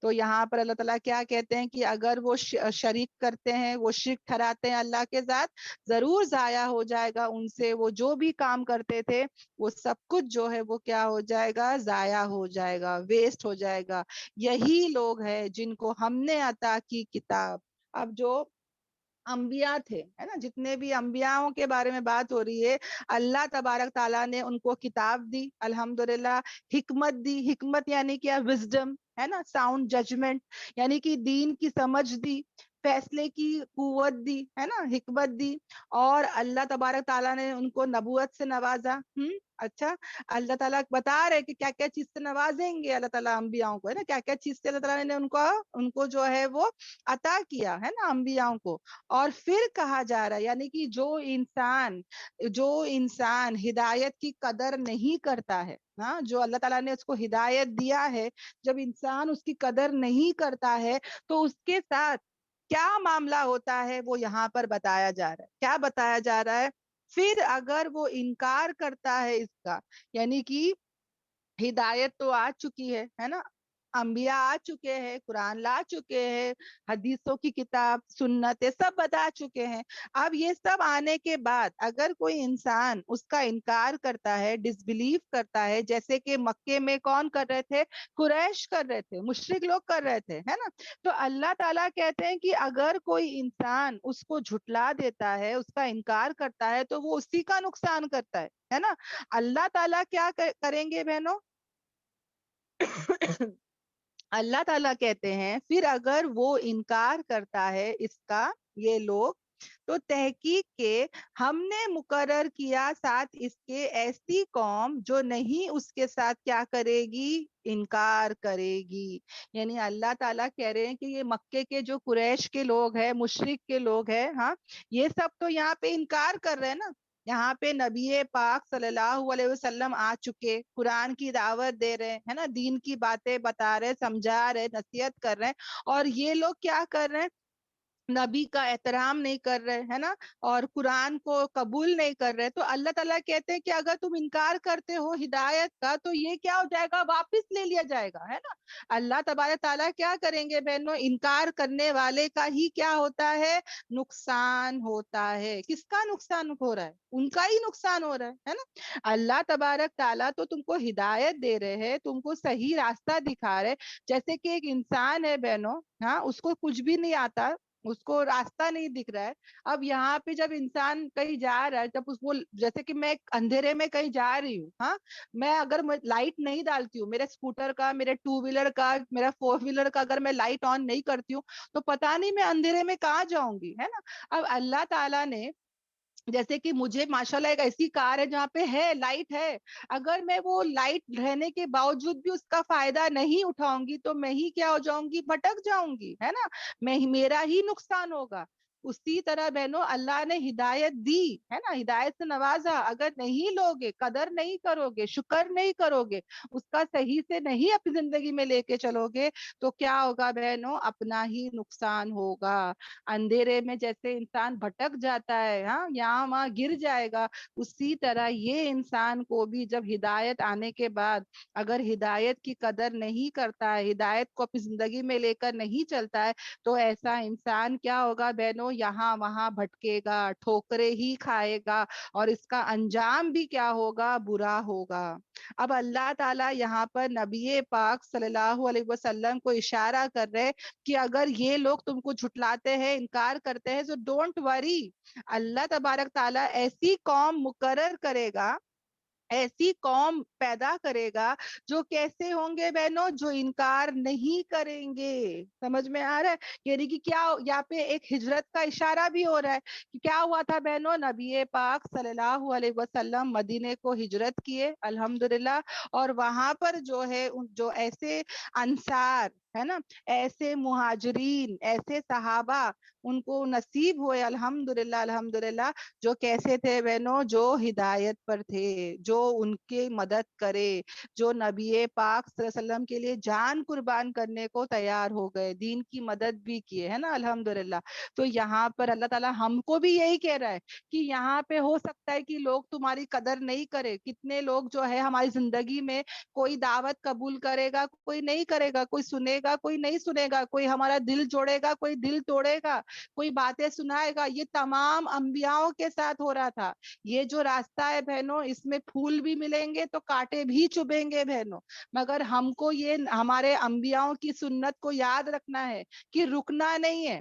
तो यहाँ पर अल्लाह ताला क्या कहते हैं कि अगर वो शरीक करते हैं, वो शिर्क ठहराते हैं अल्लाह के साथ, जरूर जाया हो जाएगा उनसे वो जो भी काम करते थे, वो सब कुछ जो है वो क्या हो जाएगा, जाया हो जाएगा, वेस्ट हो जाएगा। यही लोग हैं जिनको हमने अता की किताब। अब जो अंबिया थे, है ना, जितने भी अंबियाओं के बारे में बात हो रही है, अल्लाह तबारक ताला ने उनको किताब दी, अल्हम्दुलिल्लाह। हिकमत दी, हिकमत यानी क्या, विजडम, है ना, साउंड जजमेंट, यानी कि दीन की समझ दी, फैसले की कुव्वत दी, है ना, हिकमत दी। और अल्लाह तबारक ताला ने उनको नबूवत से नवाजा। अच्छा, अल्लाह ताला बता रहे कि क्या क्या चीज से नवाजेंगे अल्लाह ताला अंबियाओं को, है ना, क्या क्या चीज से अल्लाह ताला ने उनको उनको जो है वो अता किया, है ना, अंबियाओं को। और फिर कहा जा रहा है, यानी कि जो इंसान हिदायत की कदर नहीं करता है, हाँ, जो अल्लाह ताला ने उसको हिदायत दिया है, जब इंसान उसकी कदर नहीं करता है तो उसके साथ क्या मामला होता है वो यहाँ पर बताया जा रहा है। क्या बताया जा रहा है, फिर अगर वो इनकार करता है इसका, यानी कि हिदायत तो आ चुकी है ना, अंबिया आ चुके हैं, कुरान ला चुके हैं, हदीसों की किताब, सुन्नतें सब बता चुके हैं। अब ये सब आने के बाद अगर कोई इंसान उसका इनकार करता है, डिसबिलीव करता है, जैसे कि मक्के में कौन कर रहे थे, कुरैश कर रहे थे, मुशरिक लोग कर रहे थे, है ना। तो अल्लाह ताला कहते हैं कि अगर कोई इंसान उसको झुटला देता है, उसका इनकार करता है, तो वो उसी का नुकसान करता है ना। अल्लाह ताला क्या करेंगे बहनों, अल्लाह ताला कहते हैं फिर अगर वो इनकार करता है इसका, ये लोग, तो तहकीक के हमने मुकर्रर किया साथ इसके ऐसी कौम जो नहीं उसके साथ क्या करेगी, इनकार करेगी। यानी अल्लाह ताला कह रहे हैं कि ये मक्के के जो कुरैश के लोग हैं, मुशरिक के लोग हैं, हाँ, ये सब तो यहाँ पे इनकार कर रहे हैं ना। यहाँ पे नबी पाक सल्लल्लाहु अलैहि वसल्लम आ चुके, कुरान की दावत दे रहे हैं, है ना, दीन की बातें बता रहे, समझा रहे, नसीहत कर रहे हैं। और ये लोग क्या कर रहे हैं, नबी का एहतराम नहीं कर रहे, है ना, और कुरान को कबूल नहीं कर रहे। तो अल्लाह ताला कहते हैं कि अगर तुम इनकार करते हो हिदायत का तो ये क्या हो जाएगा, वापस ले लिया जाएगा, है ना। अल्लाह तबारक ताला क्या करेंगे बहनों, इनकार करने वाले का ही क्या होता है, नुकसान होता है। किसका नुकसान हो रहा है, उनका ही नुकसान हो रहा है ना। अल्लाह तबारक ताला तो तुमको हिदायत दे रहे हैं, तुमको सही रास्ता दिखा रहे। जैसे कि एक इंसान है बहनों, हाँ, उसको कुछ भी नहीं आता, उसको रास्ता नहीं दिख रहा है। अब यहाँ पे जब इंसान कहीं जा रहा है, जब उसको, जैसे कि मैं अंधेरे में कहीं जा रही हूँ, हाँ, मैं अगर लाइट नहीं डालती हूँ, मेरे स्कूटर का, मेरे टू व्हीलर का, मेरा फोर व्हीलर का, अगर मैं लाइट ऑन नहीं करती हूँ तो पता नहीं मैं अंधेरे में कहाँ जाऊंगी, है ना। अब अल्लाह ताला ने, जैसे कि मुझे माशाल्लाह एक ऐसी कार है जहाँ पे है लाइट है, अगर मैं वो लाइट रहने के बावजूद भी उसका फायदा नहीं उठाऊंगी तो मैं ही क्या हो जाऊंगी, भटक जाऊंगी, है ना, मैं ही, मेरा ही नुकसान होगा। اسی طرح بہنوں اللہ نے ہدایت دی ہے نا, ہدایت سے نوازا. اگر نہیں لوگے, قدر نہیں کرو گے, شکر نہیں کرو گے, اس کا صحیح سے نہیں اپنی زندگی میں لے کے چلو گے, تو کیا ہوگا بہنوں, اپنا ہی نقصان ہوگا. اندھیرے میں جیسے انسان بھٹک جاتا ہے, ہاں یہاں وہاں گر جائے گا, اسی طرح یہ انسان کو بھی جب ہدایت آنے کے بعد اگر ہدایت کی قدر نہیں کرتا ہے, ہدایت کو اپنی زندگی میں لے کر نہیں چلتا ہے, تو ایسا انسان کیا ہوگا بہنوں, یہاں وہاں بھٹکے گا, ٹھوکرے ہی کھائے گا, اور اس کا انجام بھی کیا ہوگا, برا ہوگا. اب اللہ تعالیٰ یہاں پر نبی پاک صلی اللہ علیہ وسلم کو اشارہ کر رہے کہ اگر یہ لوگ تم کو جھٹلاتے ہیں, انکار کرتے ہیں, تو ڈونٹ وری, اللہ تبارک تعالیٰ ایسی قوم مقرر کرے گا, ایسی قوم پیدا کرے گا جو کیسے ہوں گے بہنوں, جو انکار نہیں کریں گے. سمجھ میں آ رہا ہے, یعنی کہ کیا یہاں پہ ایک ہجرت کا اشارہ بھی ہو رہا ہے کہ کیا ہوا تھا بہنوں, نبی پاک صلی اللہ علیہ وسلم مدینے کو ہجرت کیے الحمدللہ, اور وہاں پر جو ہے جو ایسے انصار ہے نا, ایسے مہاجرین, ایسے صحابہ ان کو نصیب ہوئے الحمدللہ الحمدللہ, جو کیسے تھے بہنوں, جو ہدایت پر تھے, جو ان کی مدد کرے, جو نبی پاک صلی اللہ علیہ وسلم کے لیے جان قربان کرنے کو تیار ہو گئے, دین کی مدد بھی کیے ہے نا الحمدللہ. تو یہاں پر اللہ تعالیٰ ہم کو بھی یہی کہہ رہا ہے کہ یہاں پہ ہو سکتا ہے کہ لوگ تمہاری قدر نہیں کرے. کتنے لوگ جو ہے ہماری زندگی میں, کوئی دعوت قبول کرے گا, کوئی نہیں کرے گا, کوئی سنے گا, کوئی نہیں سنے گا, کوئی ہمارا دل جوڑے گا, کوئی دل توڑے گا, کوئی باتیں سنائے گا. یہ تمام انبیاؤں کے ساتھ ہو رہا تھا. یہ جو راستہ ہے بہنوں, اس میں پھول بھی ملیں گے تو کانٹے بھی چبھیں گے بہنوں, مگر ہم کو یہ ہمارے انبیاؤں کی سنت کو یاد رکھنا ہے کہ رکنا نہیں ہے,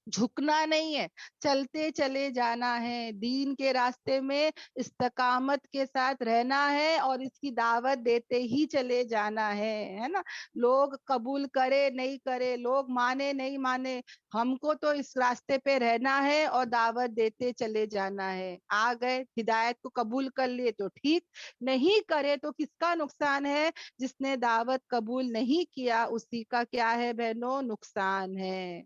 جھکنا نہیں ہے, چلتے چلے جانا ہے, دین کے راستے میں استقامت کے ساتھ رہنا ہے, اور اس کی دعوت دیتے ہی چلے جانا ہے نا. لوگ قبول کرے نہیں کرے, لوگ مانے نہیں مانے, ہم کو تو اس راستے پہ رہنا ہے اور دعوت دیتے چلے جانا ہے. آ گئے ہدایت کو قبول کر لیے تو ٹھیک, نہیں کرے تو کس کا نقصان ہے, جس نے دعوت قبول نہیں کیا اسی کا کیا ہے بہنوں, نقصان ہے.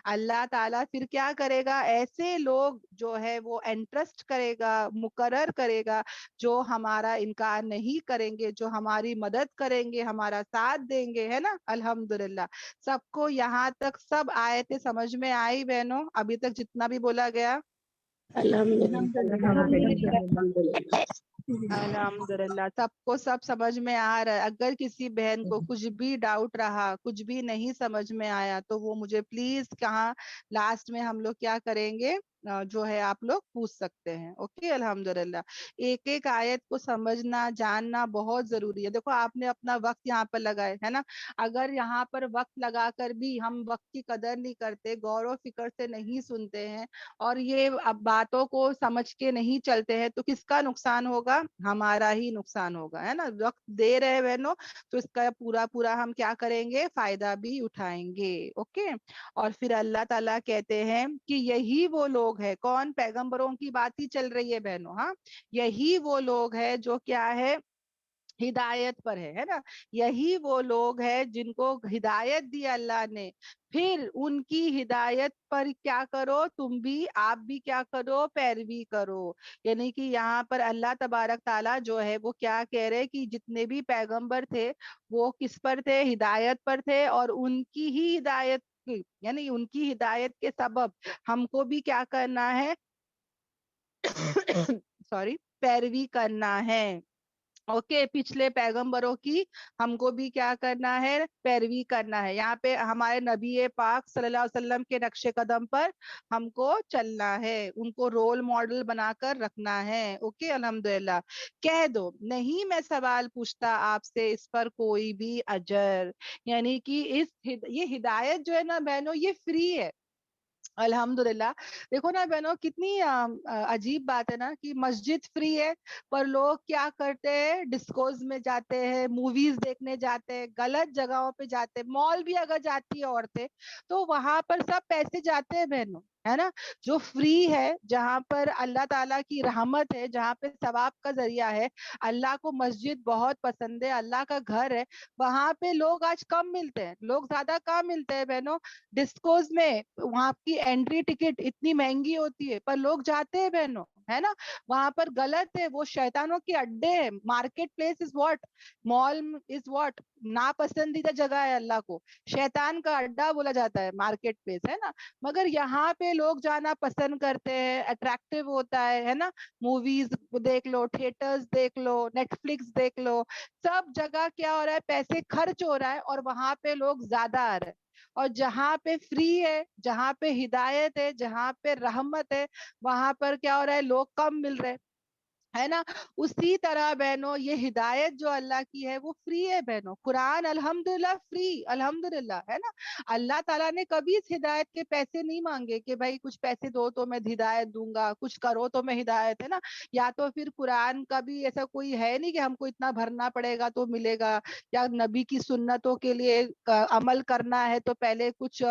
اللہ تعالیٰ پھر کیا کرے گا, ایسے لوگ جو ہے وہ انٹرسٹ کرے گا, مقرر کرے گا, جو ہمارا انکار نہیں کریں گے, جو ہماری مدد کریں گے, ہمارا ساتھ دیں گے, ہے نا الحمدللہ. سب کو یہاں تک سب آیتیں سمجھ میں آئی بہنوں, ابھی تک جتنا بھی بولا گیا الحمدللہ سب کو سب سمجھ میں آ رہا ہے. اگر کسی بہن کو کچھ بھی ڈاؤٹ رہا, کچھ بھی نہیں سمجھ میں آیا, تو وہ مجھے پلیز کہاں لاسٹ میں ہم لوگ کیا کریں گے, جو ہے آپ لوگ پوچھ سکتے ہیں. اوکے الحمدللہ. ایک ایک آیت کو سمجھنا جاننا بہت ضروری ہے. دیکھو آپ نے اپنا وقت یہاں پر لگائے ہے نا, اگر یہاں پر وقت لگا کر بھی ہم وقت کی قدر نہیں کرتے, غور و فکر سے نہیں سنتے ہیں, اور یہ اب باتوں کو سمجھ کے نہیں چلتے ہیں, تو کس کا نقصان ہوگا, ہمارا ہی نقصان ہوگا ہے نا. وقت دے رہے بہنوں تو اس کا پورا پورا ہم کیا کریں گے, فائدہ بھی اٹھائیں گے. اوکے. اور پھر اللہ تعالیٰ کہتے ہیں کہ یہی وہ لوگ ہے, کون, پیغمبروں کی بات ہی چل رہی ہے بہنوں, ہاں یہی وہ لوگ ہے جو کیا ہے, ہدایت پر ہے نا. یہی وہ لوگ ہیں جن کو ہدایت دی اللہ نے, پھر ان کی ہدایت پر کیا کرو, تم بھی آپ بھی کیا کرو, پیروی کرو. یعنی کہ یہاں پر اللہ تبارک تعالیٰ جو ہے وہ کیا کہہ رہے کہ جتنے بھی پیغمبر تھے وہ کس پر تھے, ہدایت پر تھے, اور ان کی ہی ہدایت یعنی ان کی ہدایت کے سبب ہم کو بھی کیا کرنا ہے, سوری, پیروی کرنا ہے. اوکے, پچھلے پیغمبروں کی ہم کو بھی کیا کرنا ہے, پیروی کرنا ہے. یہاں پہ ہمارے نبی پاک صلی اللہ علیہ وسلم کے نقش قدم پر ہم کو چلنا ہے, ان کو رول ماڈل بنا کر رکھنا ہے. اوکے الحمدللہ. کہہ دو نہیں میں سوال پوچھتا آپ سے اس پر کوئی بھی اجر, یعنی کہ یہ ہدایت جو ہے نا بہنوں, یہ فری ہے الحمدللہ. دیکھو نا بہنوں, کتنی عجیب بات ہے نا کہ مسجد فری ہے, پر لوگ کیا کرتے ہیں, ڈسکوز میں جاتے ہیں, موویز دیکھنے جاتے ہیں, غلط جگہوں پہ جاتے ہیں. مال بھی اگر جاتی ہے عورتیں تو وہاں پر سب پیسے جاتے ہیں بہنوں, ہے نا, جو فری ہے, جہاں پر اللہ تعالیٰ کی رحمت ہے, جہاں پہ ثواب کا ذریعہ ہے, اللہ کو مسجد بہت پسند ہے, اللہ کا گھر ہے, وہاں پہ لوگ آج کم ملتے ہیں. لوگ زیادہ کہاں ملتے ہیں بہنوں؟ ڈسکوز میں. وہاں کی انٹری ٹکٹ اتنی مہنگی ہوتی ہے, پر لوگ جاتے ہیں بہنوں, ہے نا. وہاں پر غلط ہے, وہ شیطانوں کے اڈے ہیں. Market place is what, mall is what, ناپسندیدہ جگہ ہے اللہ کو, شیطان کا اڈا بولا جاتا ہے مارکیٹ پلیس, ہے نا. مگر یہاں پہ لوگ جانا پسند کرتے ہیں, اٹریکٹیو ہوتا ہے نا. موویز دیکھ لو, تھیٹرز دیکھ لو, نیٹ فلکس دیکھ لو, سب جگہ کیا ہو رہا ہے, پیسے خرچ ہو رہا ہے, اور وہاں پہ لوگ زیادہ آ رہے ہیں. اور جہاں پہ فری ہے, جہاں پہ ہدایت ہے, جہاں پہ رحمت ہے, وہاں پر کیا ہو رہا ہے, لوگ کم مل رہے, ہے نا. اسی طرح بہنوں یہ ہدایت جو اللہ کی ہے وہ فری ہے بہنوں. قرآن الحمدللہ فری, الحمدللہ, ہے نا. اللہ تعالیٰ نے کبھی اس ہدایت کے پیسے نہیں مانگے کہ بھائی کچھ پیسے دو تو میں ہدایت دوں گا, کچھ کرو تو میں ہدایت, ہے نا. یا تو پھر قرآن کا بھی ایسا کوئی ہے نہیں کہ ہم کو اتنا بھرنا پڑے گا تو ملے گا, یا نبی کی سنتوں کے لیے عمل کرنا ہے تو پہلے کچھ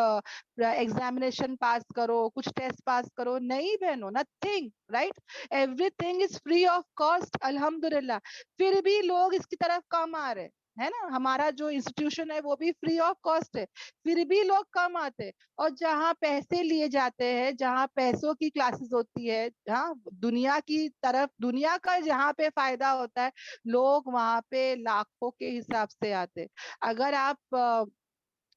ایگزامینیشن پاس کرو, کچھ ٹیسٹ پاس کرو. نہیں بہنوں, nothing, right. Every thing is free of cost, الحمدللہ. پھر بھی لوگ اس کی طرف کم آ رہے, ہے نا. ہمارا جو انسٹیٹیوشن ہے وہ بھی فری آف کاسٹ ہے, پھر بھی لوگ کم آتے. اور جہاں پیسے لیے جاتے ہیں, جہاں پیسوں کی کلاسز ہوتی ہے, ہاں, دنیا کی طرف, دنیا کا جہاں پہ فائدہ ہوتا ہے, لوگ وہاں پہ لاکھوں کے حساب سے آتے. اگر آپ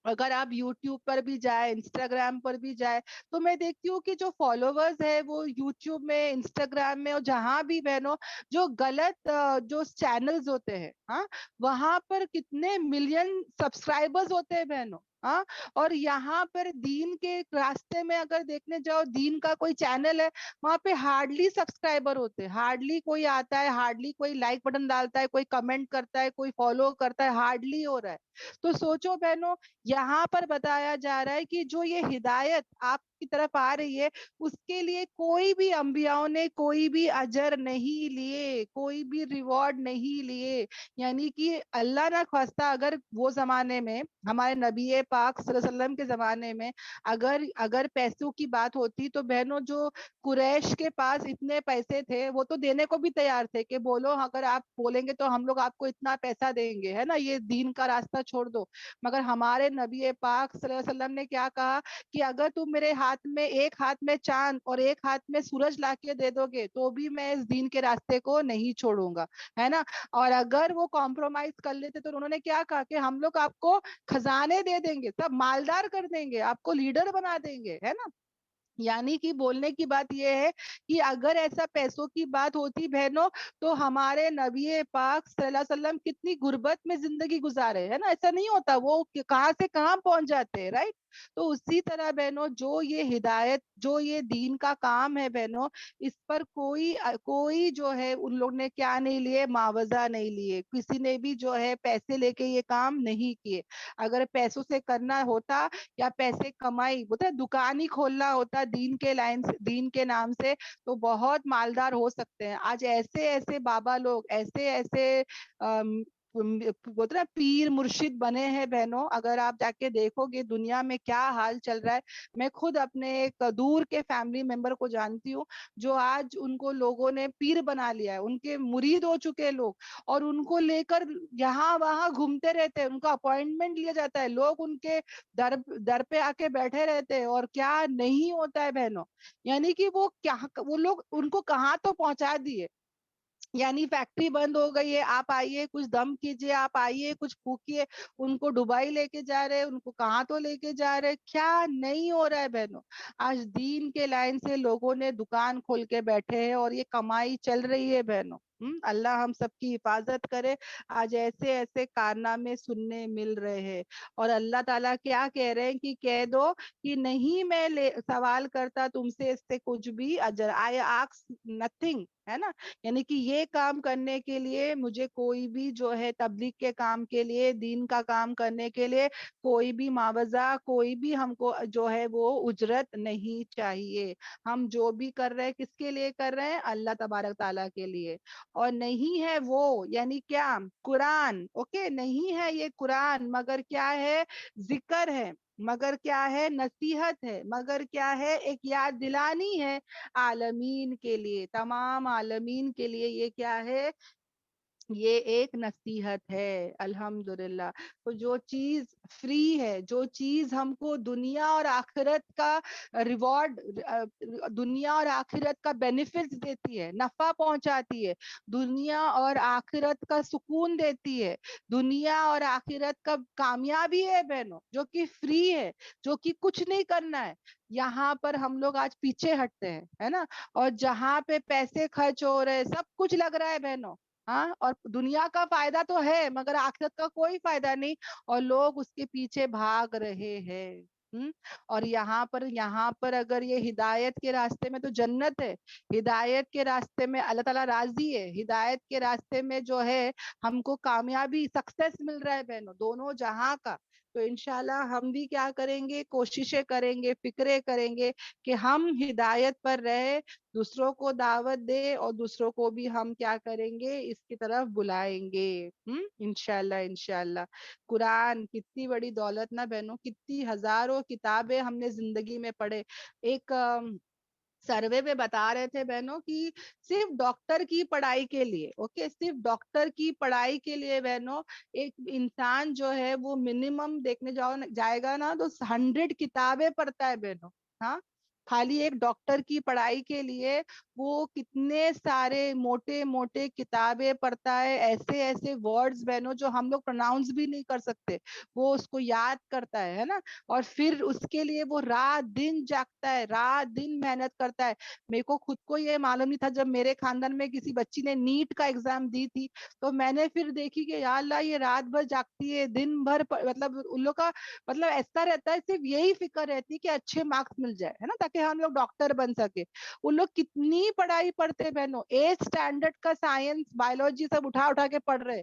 اگر آپ یوٹیوب پر بھی جائیں, انسٹاگرام پر بھی جائیں, تو میں دیکھتی ہوں کہ جو فالوورز ہے وہ یوٹیوب میں, انسٹاگرام میں, اور جہاں بھی بہنوں جو غلط جو چینلز ہوتے ہیں, ہاں, وہاں پر کتنے ملین سبسکرائبرز ہوتے ہیں بہنوں, ہاں. اور یہاں پر دین کے راستے میں اگر دیکھنے جاؤ, دین کا کوئی چینل ہے, وہاں پہ ہارڈلی سبسکرائبر ہوتے ہیں, ہارڈلی کوئی آتا ہے, ہارڈلی کوئی لائک بٹن ڈالتا ہے, کوئی کمنٹ کرتا ہے, کوئی فالو کرتا ہے, ہارڈلی ہو رہا ہے. تو سوچو بہنوں, یہاں پر بتایا جا رہا ہے کہ جو یہ ہدایت آپ کی طرف آ رہی ہے, اس کے لیے کوئی بھی انبیاؤں نے کوئی بھی اجر نہیں لیے, کوئی بھی ریوارڈ نہیں لیے. یعنی کہ اللہ نہ خواستہ اگر وہ زمانے میں, ہمارے نبی پاک صلی اللہ علیہ وسلم کے زمانے میں اگر پیسوں کی بات ہوتی, تو بہنوں جو قریش کے پاس اتنے پیسے تھے, وہ تو دینے کو بھی تیار تھے کہ بولو, اگر آپ بولیں گے تو ہم لوگ آپ کو اتنا پیسہ دیں گے, ہے نا, یہ دین کا راستہ چھوڑ دو. مگر ہمارے نبی پاک صلی اللہ علیہ وسلم نے کیا کہا کہ اگر تم میرے ہاتھ میں, ایک ہاتھ میں چاند اور ایک ہاتھ میں سورج لا کے دے دو گے, تو بھی میں اس دین کے راستے کو نہیں چھوڑوں گا, ہے نا. اور اگر وہ کمپرومائز کر لیتے تو انہوں نے کیا کہا کہ ہم لوگ آپ کو خزانے دے دیں گے, سب مالدار کر دیں گے, آپ کو لیڈر بنا دیں گے, ہے نا. یعنی کہ بولنے کی بات یہ ہے کہ اگر ایسا پیسوں کی بات ہوتی بہنوں, تو ہمارے نبی پاک صلی اللہ علیہ وسلم کتنی غربت میں زندگی گزارے, ہے نا. ایسا نہیں ہوتا, وہ کہاں سے کہاں پہنچ جاتے, رائٹ. تو اسی طرح بہنوں جو یہ ہدایت, جو یہ دین کا کام ہے بہنوں, اس پر کوئی جو ہے ان لوگ نے کیا نہیں لیے, معاوضہ نہیں لیے, کسی نے بھی جو ہے پیسے لے کے یہ کام نہیں کیے. اگر پیسوں سے کرنا ہوتا یا پیسے کمائی بولتے دکان ہی کھولنا ہوتا دین کے لائن سے, دین کے نام سے, تو بہت مالدار ہو سکتے ہیں. آج ایسے ایسے بابا لوگ, ایسے ایسے بولتے نا پیر مرشد بنے ہیں بہنوں. اگر آپ جا کے دیکھو گے دنیا میں کیا حال چل رہا ہے, میں خود اپنے ایک دور کے فیملی ممبر کو جانتی ہوں, جو آج ان کو لوگوں نے پیر بنا لیا ہے, ان کے مرید ہو چکے لوگ, اور ان کو لے کر یہاں وہاں گھومتے رہتے ہیں, ان کا اپوائنٹمنٹ لیا جاتا ہے, لوگ ان کے در پہ آ کے بیٹھے رہتے ہیں, اور کیا نہیں ہوتا ہے بہنوں. یعنی کہ وہ لوگ ان کو کہاں تو پہنچا دیے. یعنی فیکٹری بند ہو گئی ہے, آپ آئیے کچھ دم کیجئے, آپ آئیے کچھ پھونکیے, ان کو دبئی لے کے جا رہے, ان کو کہاں تو لے کے جا رہے, کیا نہیں ہو رہا ہے بہنوں. آج دین کے لائن سے لوگوں نے دکان کھول کے بیٹھے ہیں, اور یہ کمائی چل رہی ہے بہنوں. اللہ ہم سب کی حفاظت کرے. آج ایسے ایسے کارنامے سننے مل رہے ہیں, اور اللہ تعالیٰ کیا کہہ رہے ہیں کہ کہہ دو کہ نہیں, میں سوال کرتا تم سے اس سے کچھ بھی اجر, آئی آسک نتھنگ, ہے نا. یعنی کہ یہ کام کرنے کے لیے مجھے کوئی بھی جو ہے تبلیغ کے کام کے لیے, دین کا کام کرنے کے لیے کوئی بھی معاوضہ, کوئی بھی ہم کو جو ہے وہ اجرت نہیں چاہیے. ہم جو بھی کر رہے ہیں کس کے لیے کر رہے ہیں, اللہ تبارک تعالیٰ کے لیے. اور نہیں ہے وہ, یعنی کیا, قرآن, اوکے, نہیں ہے یہ قرآن, مگر کیا ہے, ذکر ہے, مگر کیا ہے نصیحت ہے، مگر کیا ہے ایک یاد دلانی ہے عالمین کے لیے، تمام عالمین کے لیے یہ کیا ہے، یہ ایک نصیحت ہے الحمدللہ۔ تو جو چیز فری ہے، جو چیز ہم کو دنیا اور آخرت کا ریوارڈ، دنیا اور آخرت کا بینیفٹس دیتی ہے، نفع پہنچاتی ہے، دنیا اور آخرت کا سکون دیتی ہے، دنیا اور آخرت کا کامیابی ہے بہنوں، جو کہ فری ہے، جو کہ کچھ نہیں کرنا ہے، یہاں پر ہم لوگ آج پیچھے ہٹتے ہیں، ہے نا، اور جہاں پہ پیسے خرچ ہو رہے سب کچھ لگ رہا ہے بہنوں، ہاں، اور دنیا کا فائدہ تو ہے مگر آخرت کا کوئی فائدہ نہیں، اور لوگ اس کے پیچھے بھاگ رہے ہیں۔ اور یہاں پر اگر یہ ہدایت کے راستے میں تو جنت ہے، ہدایت کے راستے میں اللہ تعالیٰ راضی ہے، ہدایت کے راستے میں جو ہے ہم کو کامیابی سکسیس مل رہا ہے بہنوں، دونوں جہاں کا۔ تو انشاءاللہ ہم بھی کیا کریں گے، کوششیں کریں گے، فکریں کریں گے کہ ہم ہدایت پر رہے، دوسروں کو دعوت دے، اور دوسروں کو بھی ہم کیا کریں گے، اس کی طرف بلائیں گے۔ انشاءاللہ انشاءاللہ۔ قرآن کتنی بڑی دولت نا بہنوں، کتنی ہزاروں کتابیں ہم نے زندگی میں پڑھے۔ ایک سروے میں بتا رہے تھے بہنوں کہ صرف ڈاکٹر کی پڑھائی کے لیے، اوکے، صرف ڈاکٹر کی پڑھائی کے لیے بہنوں ایک انسان جو ہے وہ منیمم دیکھنے جائے گا نا تو 100 کتابیں پڑھتا ہے بہنوں، ہاں، خالی ایک ڈاکٹر کی پڑھائی کے لیے وہ کتنے سارے موٹے موٹے کتابیں پڑھتا ہے، ایسے ایسے ورڈز بہنوں جو ہم لوگ پروناؤنس بھی نہیں کر سکتے، وہ اس کو یاد کرتا ہے نا، اور پھر اس کے لیے وہ رات دن جاگتا ہے، رات دن محنت کرتا ہے۔ میرے کو خود کو یہ معلوم نہیں تھا، جب میرے خاندان میں کسی بچی نے نیٹ کا ایگزام دی تھی تو میں نے پھر دیکھی کہ یا اللہ یہ رات بھر جاگتی ہے، دن بھر مطلب ان لوگ کا مطلب ایسا رہتا ہے، صرف یہی فکر رہتی کہ اچھے مارکس مل جائے، ہے نا، تاکہ ہم لوگ ڈاکٹر بن سکے۔ ان لوگ کتنی پڑھائی پڑھتے بہنوں، 8 اسٹینڈرڈ کا سائنس بایولوجی سب اٹھا اٹھا کے پڑھ رہے،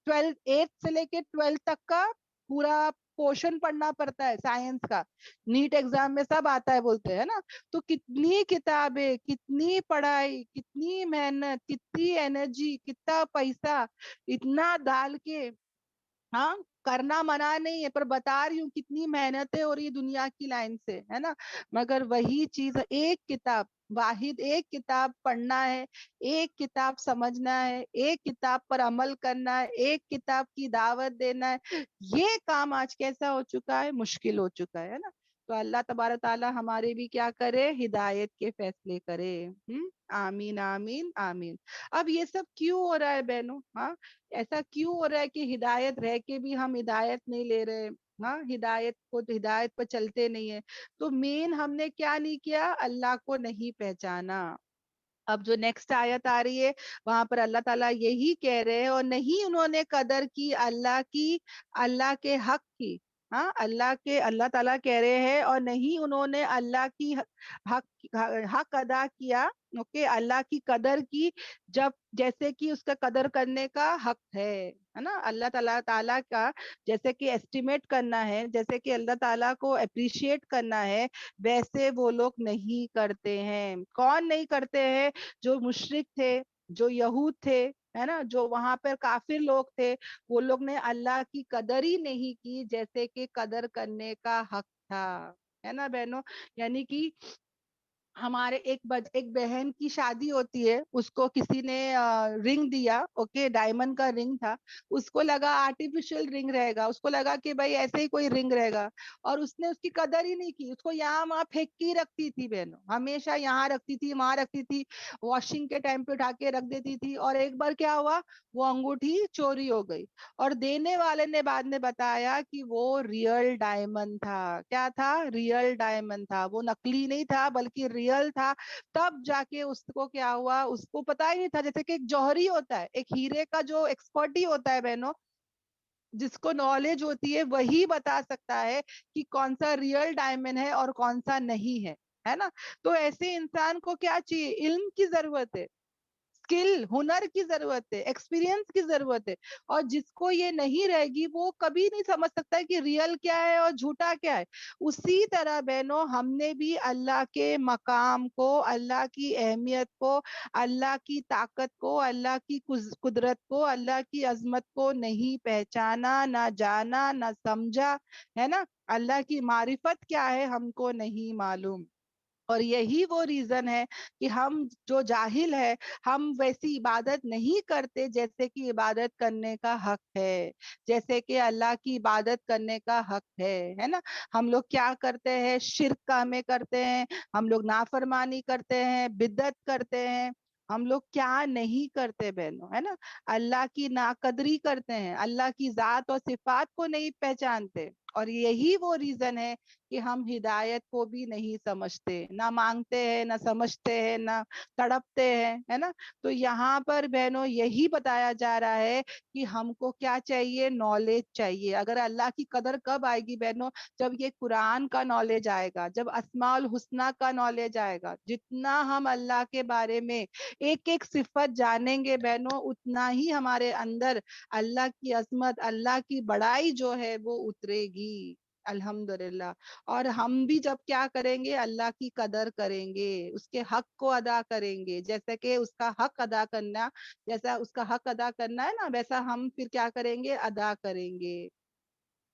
8 سے لے کے 12 تک کا پورا پورشن پڑھنا پڑتا ہے سائنس کا، نیٹ ایگزام میں سب آتا ہے بولتے ہیں نا۔ تو کتنی کتابیں، کتنی پڑھائی، کتنی محنت، کتنی انرجی، کتنا پیسہ اتنا ڈال کے، ہاں، کرنا منع نہیں ہے، پر بتا رہی ہوں کتنی محنتیں ہو رہی دنیا کی لائن سے، ہے نا، مگر وہی چیز ایک کتاب، واحد ایک کتاب پڑھنا ہے، ایک کتاب سمجھنا ہے، ایک کتاب پر عمل کرنا ہے، ایک کتاب کی دعوت دینا ہے، یہ کام آج کیسا ہو چکا ہے، مشکل ہو چکا ہے نا۔ تو اللہ تبارک تعالیٰ ہمارے بھی کیا کرے، ہدایت کے فیصلے کرے۔ آمین آمین آمین۔ اب یہ سب کیوں ہو رہا ہے بہنوں، ہاں، ایسا کیوں ہو رہا ہے کہ ہدایت رہ کے بھی ہم ہدایت نہیں لے رہے، ہاں، ہدایت پر چلتے نہیں ہیں؟ تو مین ہم نے کیا نہیں کیا، اللہ کو نہیں پہچانا۔ اب جو نیکسٹ آیت آ رہی ہے وہاں پر اللہ تعالیٰ یہی کہہ رہے ہیں، اور نہیں انہوں نے قدر کی اللہ کے حق کی، ہاں، اللہ تعالیٰ کہہ رہے ہیں اور نہیں انہوں نے اللہ کی حق ادا کیا، اوکے، اللہ کی قدر کی، جب جیسے کہ اس کا قدر کرنے کا حق ہے نا، اللہ تعالیٰ کا جیسے کہ ایسٹیمیٹ کرنا ہے، جیسے کہ اللہ تعالیٰ کو اپریشیٹ کرنا ہے، ویسے وہ لوگ نہیں کرتے ہیں۔ کون نہیں کرتے ہیں؟ جو مشرک تھے، جو یہود تھے، ہے نا، جو وہاں پر کافر لوگ تھے، وہ لوگ نے اللہ کی قدر ہی نہیں کی جیسے کہ قدر کرنے کا حق تھا، ہے نا بہنوں۔ یعنی کہ ہمارے ایک بہن کی شادی ہوتی ہے، اس کو کسی نے رنگ دیا، اوکے، ڈائمنڈ کا رنگ تھا، اس کو لگا آرٹیفیشل رنگ رہے گا، اس کو لگا کہ بھائی ایسے ہی کوئی رنگ رہے گا، اور اس نے اس کی قدر ہی نہیں کی، اس کو یہاں وہاں پھینک کے رکھتی تھی بہنوں، ہمیشہ یہاں رکھتی تھی، وہاں رکھتی تھی، واشنگ کے ٹائم پہ اٹھا کے رکھ دیتی تھی، اور ایک بار کیا ہوا، وہ انگوٹھی چوری ہو گئی، اور دینے والے نے بعد میں بتایا کہ وہ ریئل ڈائمنڈ تھا۔ کیا تھا؟ ریئل ڈائمنڈ تھا، وہ نکلی نہیں تھا بلکہ ریئل تھا۔ تب جا کے اس کو کیا ہوا، اس کو پتا ہی نہیں تھا، جیسے کہ ایک جوہری ہوتا ہے، ایک ہیرے کا جو ایکسپرٹ ہی ہوتا ہے بہنوں، جس کو نالج ہوتی ہے وہی بتا سکتا ہے کہ کون سا ریئل ڈائمنڈ ہے اور کون سا نہیں ہے، ہے نا۔ تو ایسے انسان کو کیا چاہیے، علم کی ضرورت ہے، स्किल हुनर की जरूरत है, एक्सपीरियंस की जरूरत है। और जिसको ये नहीं रहेगी वो कभी नहीं समझ सकता है कि रियल क्या है और झूठा क्या है। उसी तरह बहनों हमने भी अल्लाह के मकाम को, अल्लाह की अहमियत को, अल्लाह की ताकत को, अल्लाह की कुदरत को, अल्लाह की अजमत को नहीं पहचाना, ना जाना, ना समझा, है ना। अल्लाह की मारिफत क्या है हमको नहीं मालूम। और यही वो रीजन है कि हम जो जाहिल है, हम वैसी इबादत नहीं करते जैसे कि इबादत करने का हक है, जैसे कि अल्लाह की इबादत करने का हक है ना। हम लोग क्या करते हैं, शिर्क कामें करते हैं, हम लोग नाफरमानी करते हैं, बिदअत करते हैं। हम लोग क्या नहीं करते बहनों, है ना। अल्लाह की नाकदरी करते हैं, अल्लाह की जात और सिफात को नहीं पहचानते। और यही वो रीजन है कि हम हिदायत को भी नहीं समझते, ना मांगते हैं, ना समझते हैं, ना तड़पते हैं, है ना। तो यहाँ पर बहनों यही बताया जा रहा है कि हमको क्या चाहिए, नॉलेज चाहिए। अगर अल्लाह की कदर कब आएगी बहनों, जब ये कुरान का नॉलेज आएगा, जब अस्माउल हुस्ना का नॉलेज आएगा। जितना हम अल्लाह के बारे में एक एक सिफत जानेंगे बहनों, उतना ही हमारे अंदर अल्लाह की अजमत, अल्लाह की बड़ाई जो है वो उतरेगी। अल्हम्दुलिल्लाह। और हम भी जब क्या करेंगे, अल्लाह की कदर करेंगे, उसके हक को अदा करेंगे, जैसे कि उसका हक अदा करना, जैसा उसका हक अदा करना है ना, वैसा हम फिर क्या करेंगे, अदा करेंगे।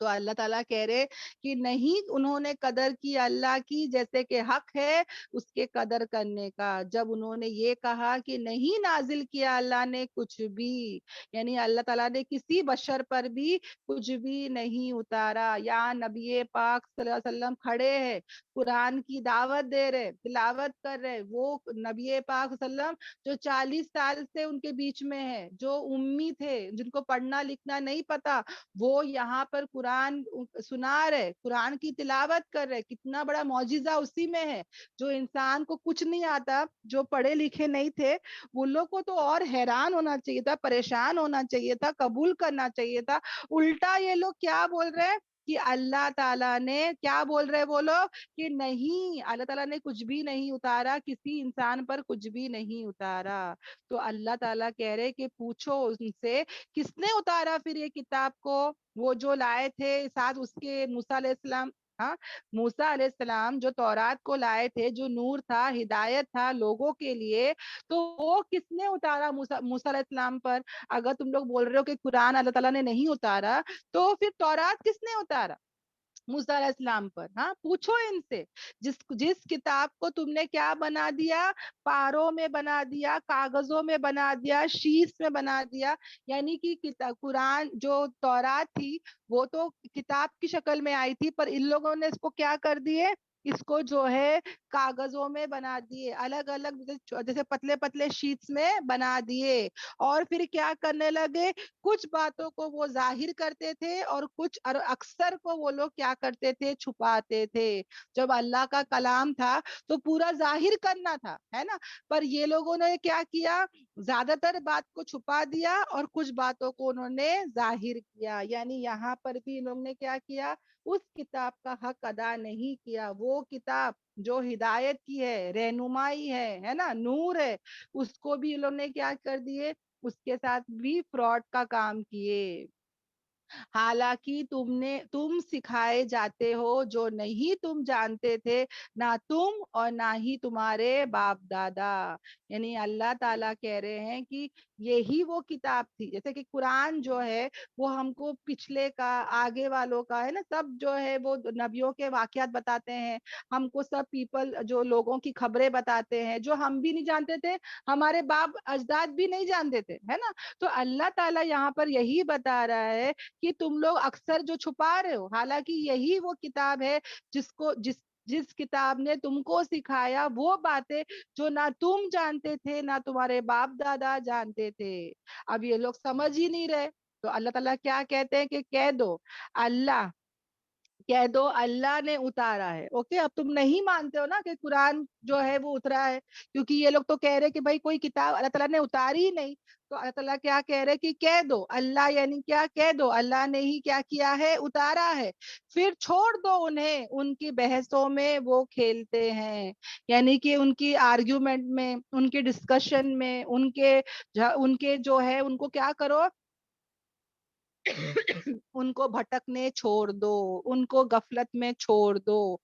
तो अल्लाह ताला कह रहे कि नहीं उन्होंने कदर की अल्लाह की जैसे कि हक है उसके कदर करने का। जब उन्होंने ये कहा कि नहीं नाजिल किया अल्लाह ने कुछ भी, यानी अल्लाह ताला ने किसी बशर पर भी कुछ भी नहीं उतारा। या नबी पाक सल्लल्लाहु अलैहि वसल्लम खड़े हैं, कुरान की दावत दे रहे, तिलावत कर रहे, वो नबी पाक सल्लल्लाहु अलैहि वसल्लम जो 40 साल से उनके बीच में है, जो उम्मी थे, जिनको पढ़ना लिखना नहीं पता, वो यहाँ पर कुरान सुना रहे, कुरान की तिलावत कर रहे। कितना बड़ा मौजिजा उसी में है। जो इंसान को कुछ नहीं आता, जो पढ़े लिखे नहीं थे, वो लोग को तो और हैरान होना चाहिए था, परेशान होना चाहिए था, कबूल करना चाहिए था। उल्टा ये लोग क्या बोल रहे हैं कि अल्लाह ताला ने क्या बोल रहे, वो लोग कि नहीं अल्लाह ताला ने कुछ भी नहीं उतारा, किसी इंसान पर कुछ भी नहीं उतारा। तो अल्लाह ताला कह रहे कि पूछो उनसे किसने उतारा फिर ये किताब को। वो जो लाए थे साथ उसके मूसा अलैहिस्सलाम, हाँ, मूसा अलैहिस्सलाम जो तौरात को लाए थे, जो नूर था, हिदायत था लोगों के लिए, तो वो किसने उतारा मूसा मूसा अलैहिस्सलाम पर। अगर तुम लोग बोल रहे हो कि कुरान अल्लाह ताला ने नहीं उतारा, तो फिर तौरात किसने उतारा मूसा अलैहिस्सलाम पर। हाँ, पूछो इनसे। जिस जिस किताब को तुमने क्या बना दिया, पारों में बना दिया, कागजों में बना दिया, शीट्स में बना दिया। यानी कि किताब कुरान जो तौरात थी वो तो किताब की शक्ल में आई थी, पर इन लोगों ने इसको क्या कर दिए, इसको जो है कागजों में बना दिए, अलग अलग जैसे पतले पतले शीट्स में बना दिए। और फिर क्या करने लगे, कुछ बातों को वो जाहिर करते थे और कुछ और अक्सर को वो लोग क्या करते थे, छुपाते थे। जब अल्लाह का कलाम था तो पूरा जाहिर करना था, है ना। पर ये लोगों ने क्या किया, ज्यादातर बात को छुपा दिया और कुछ बातों को उन्होंने जाहिर किया। यानी यहाँ पर भी इन लोगों ने क्या किया, उस किताब का हक अदा नहीं किया। वो किताब जो हिदायत की है, रहनुमाई है ना, नूर है, उसको भी इन लोगों ने क्या कर दिए, उसके साथ भी फ्रॉड का काम किए। हालांकि तुम सिखाए जाते हो जो नहीं तुम जानते थे, ना तुम और ना ही तुम्हारे बाप दादा। यानी अल्लाह ताला कह रहे हैं कि यही वो किताब थी। जैसे कि कुरान जो है वो हमको पिछले का, आगे वालों का, है ना, सब जो है वो नबियों के वाकयात बताते हैं हमको, सब पीपल जो लोगों की खबरें बताते हैं जो हम भी नहीं जानते थे, हमारे बाप अजदाद भी नहीं जानते थे, है ना। तो अल्लाह ताला यहाँ पर यही बता रहा है कि तुम लोग अक्सर जो छुपा रहे हो, हालांकि यही वो किताब है जिसको जिस जिस किताब ने तुमको सिखाया वो बातें जो ना तुम जानते थे, ना तुम्हारे बाप दादा जानते थे। अब ये लोग समझ ही नहीं रहे। तो अल्लाह ताला क्या कहते हैं कि कह दो, अल्लाह کہہ دو اللہ نے اتارا ہے. اوکے, اب تم نہیں مانتے ہو نا کہ قرآن جو ہے وہ اترا ہے, کیونکہ یہ لوگ تو کہہ رہے کہ بھائی کوئی کتاب اللہ تعالیٰ نے اتاری ہی نہیں. تو اللہ تعالیٰ کیا کہہ رہے کہ کہہ دو اللہ, یعنی کیا کہہ دو اللہ نے ہی کیا کیا ہے, اتارا ہے. پھر چھوڑ دو انہیں ان کی بحثوں میں وہ کھیلتے ہیں, یعنی کہ ان کی آرگیومنٹ میں, ان کے ڈسکشن میں, ان کے جو ہے ان کو کیا کرو, ان کو بھٹکنے چھوڑ دو, ان کو غفلت میں چھوڑ دو.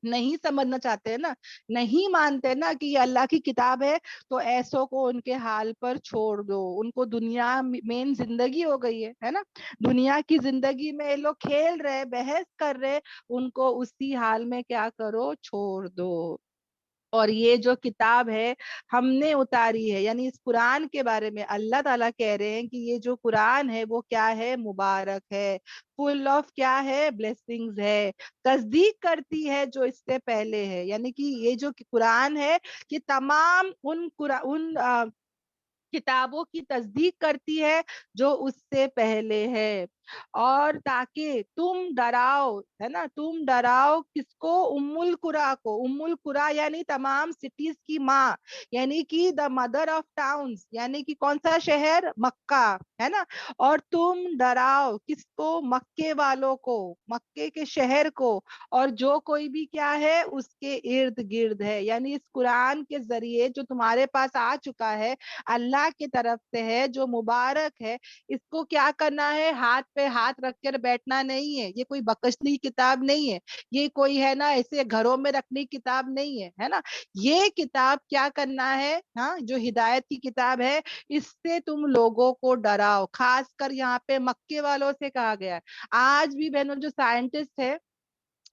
نہیں سمجھنا چاہتے ہیں نا, نہیں مانتے نا کہ یہ اللہ کی کتاب ہے, تو ایسوں کو ان کے حال پر چھوڑ دو. ان کو دنیا مین زندگی ہو گئی ہے نا, دنیا کی زندگی میں یہ لوگ کھیل رہے, بحث کر رہے, ان کو اسی حال میں کیا کرو, چھوڑ دو. اور یہ جو کتاب ہے ہم نے اتاری ہے, یعنی اس قرآن کے بارے میں اللہ تعالیٰ کہہ رہے ہیں کہ یہ جو قرآن ہے وہ کیا ہے, مبارک ہے, فل آف کیا ہے, بلیسنگز ہے, تصدیق کرتی ہے جو اس سے پہلے ہے. یعنی کہ یہ جو قرآن ہے کہ تمام ان کتابوں کی تصدیق کرتی ہے جو اس سے پہلے ہے. اور تاکہ تم ڈراؤ, ہے نا, تم ڈراؤ کس کو, ام القرا کو. ام القرا یعنی تمام سٹیز کی ماں, یعنی کہ دا مدر آف ٹاؤنز, یعنی کہ کون سا شہر, مکہ, ہے نا. اور تم ڈراؤ کس کو, مکے والوں کو, مکے کے شہر کو, اور جو کوئی بھی کیا ہے اس کے ارد گرد ہے. یعنی اس قرآن کے ذریعے جو تمہارے پاس آ چکا ہے اللہ کی طرف سے ہے, جو مبارک ہے, اس کو کیا کرنا ہے, ہاتھ پہ ہاتھ رکھ کر بیٹھنا نہیں ہے. یہ کوئی بکشلی کتاب نہیں ہے, یہ کوئی ہے نا ایسے گھروں میں رکھنی کتاب نہیں ہے, ہے نا. یہ کتاب کیا کرنا ہے, ہاں, جو ہدایت کی کتاب ہے, اس سے تم لوگوں کو ڈراؤ. خاص کر یہاں پہ مکے والوں سے کہا گیا ہے. آج بھی بہنوں جو سائنٹسٹ ہے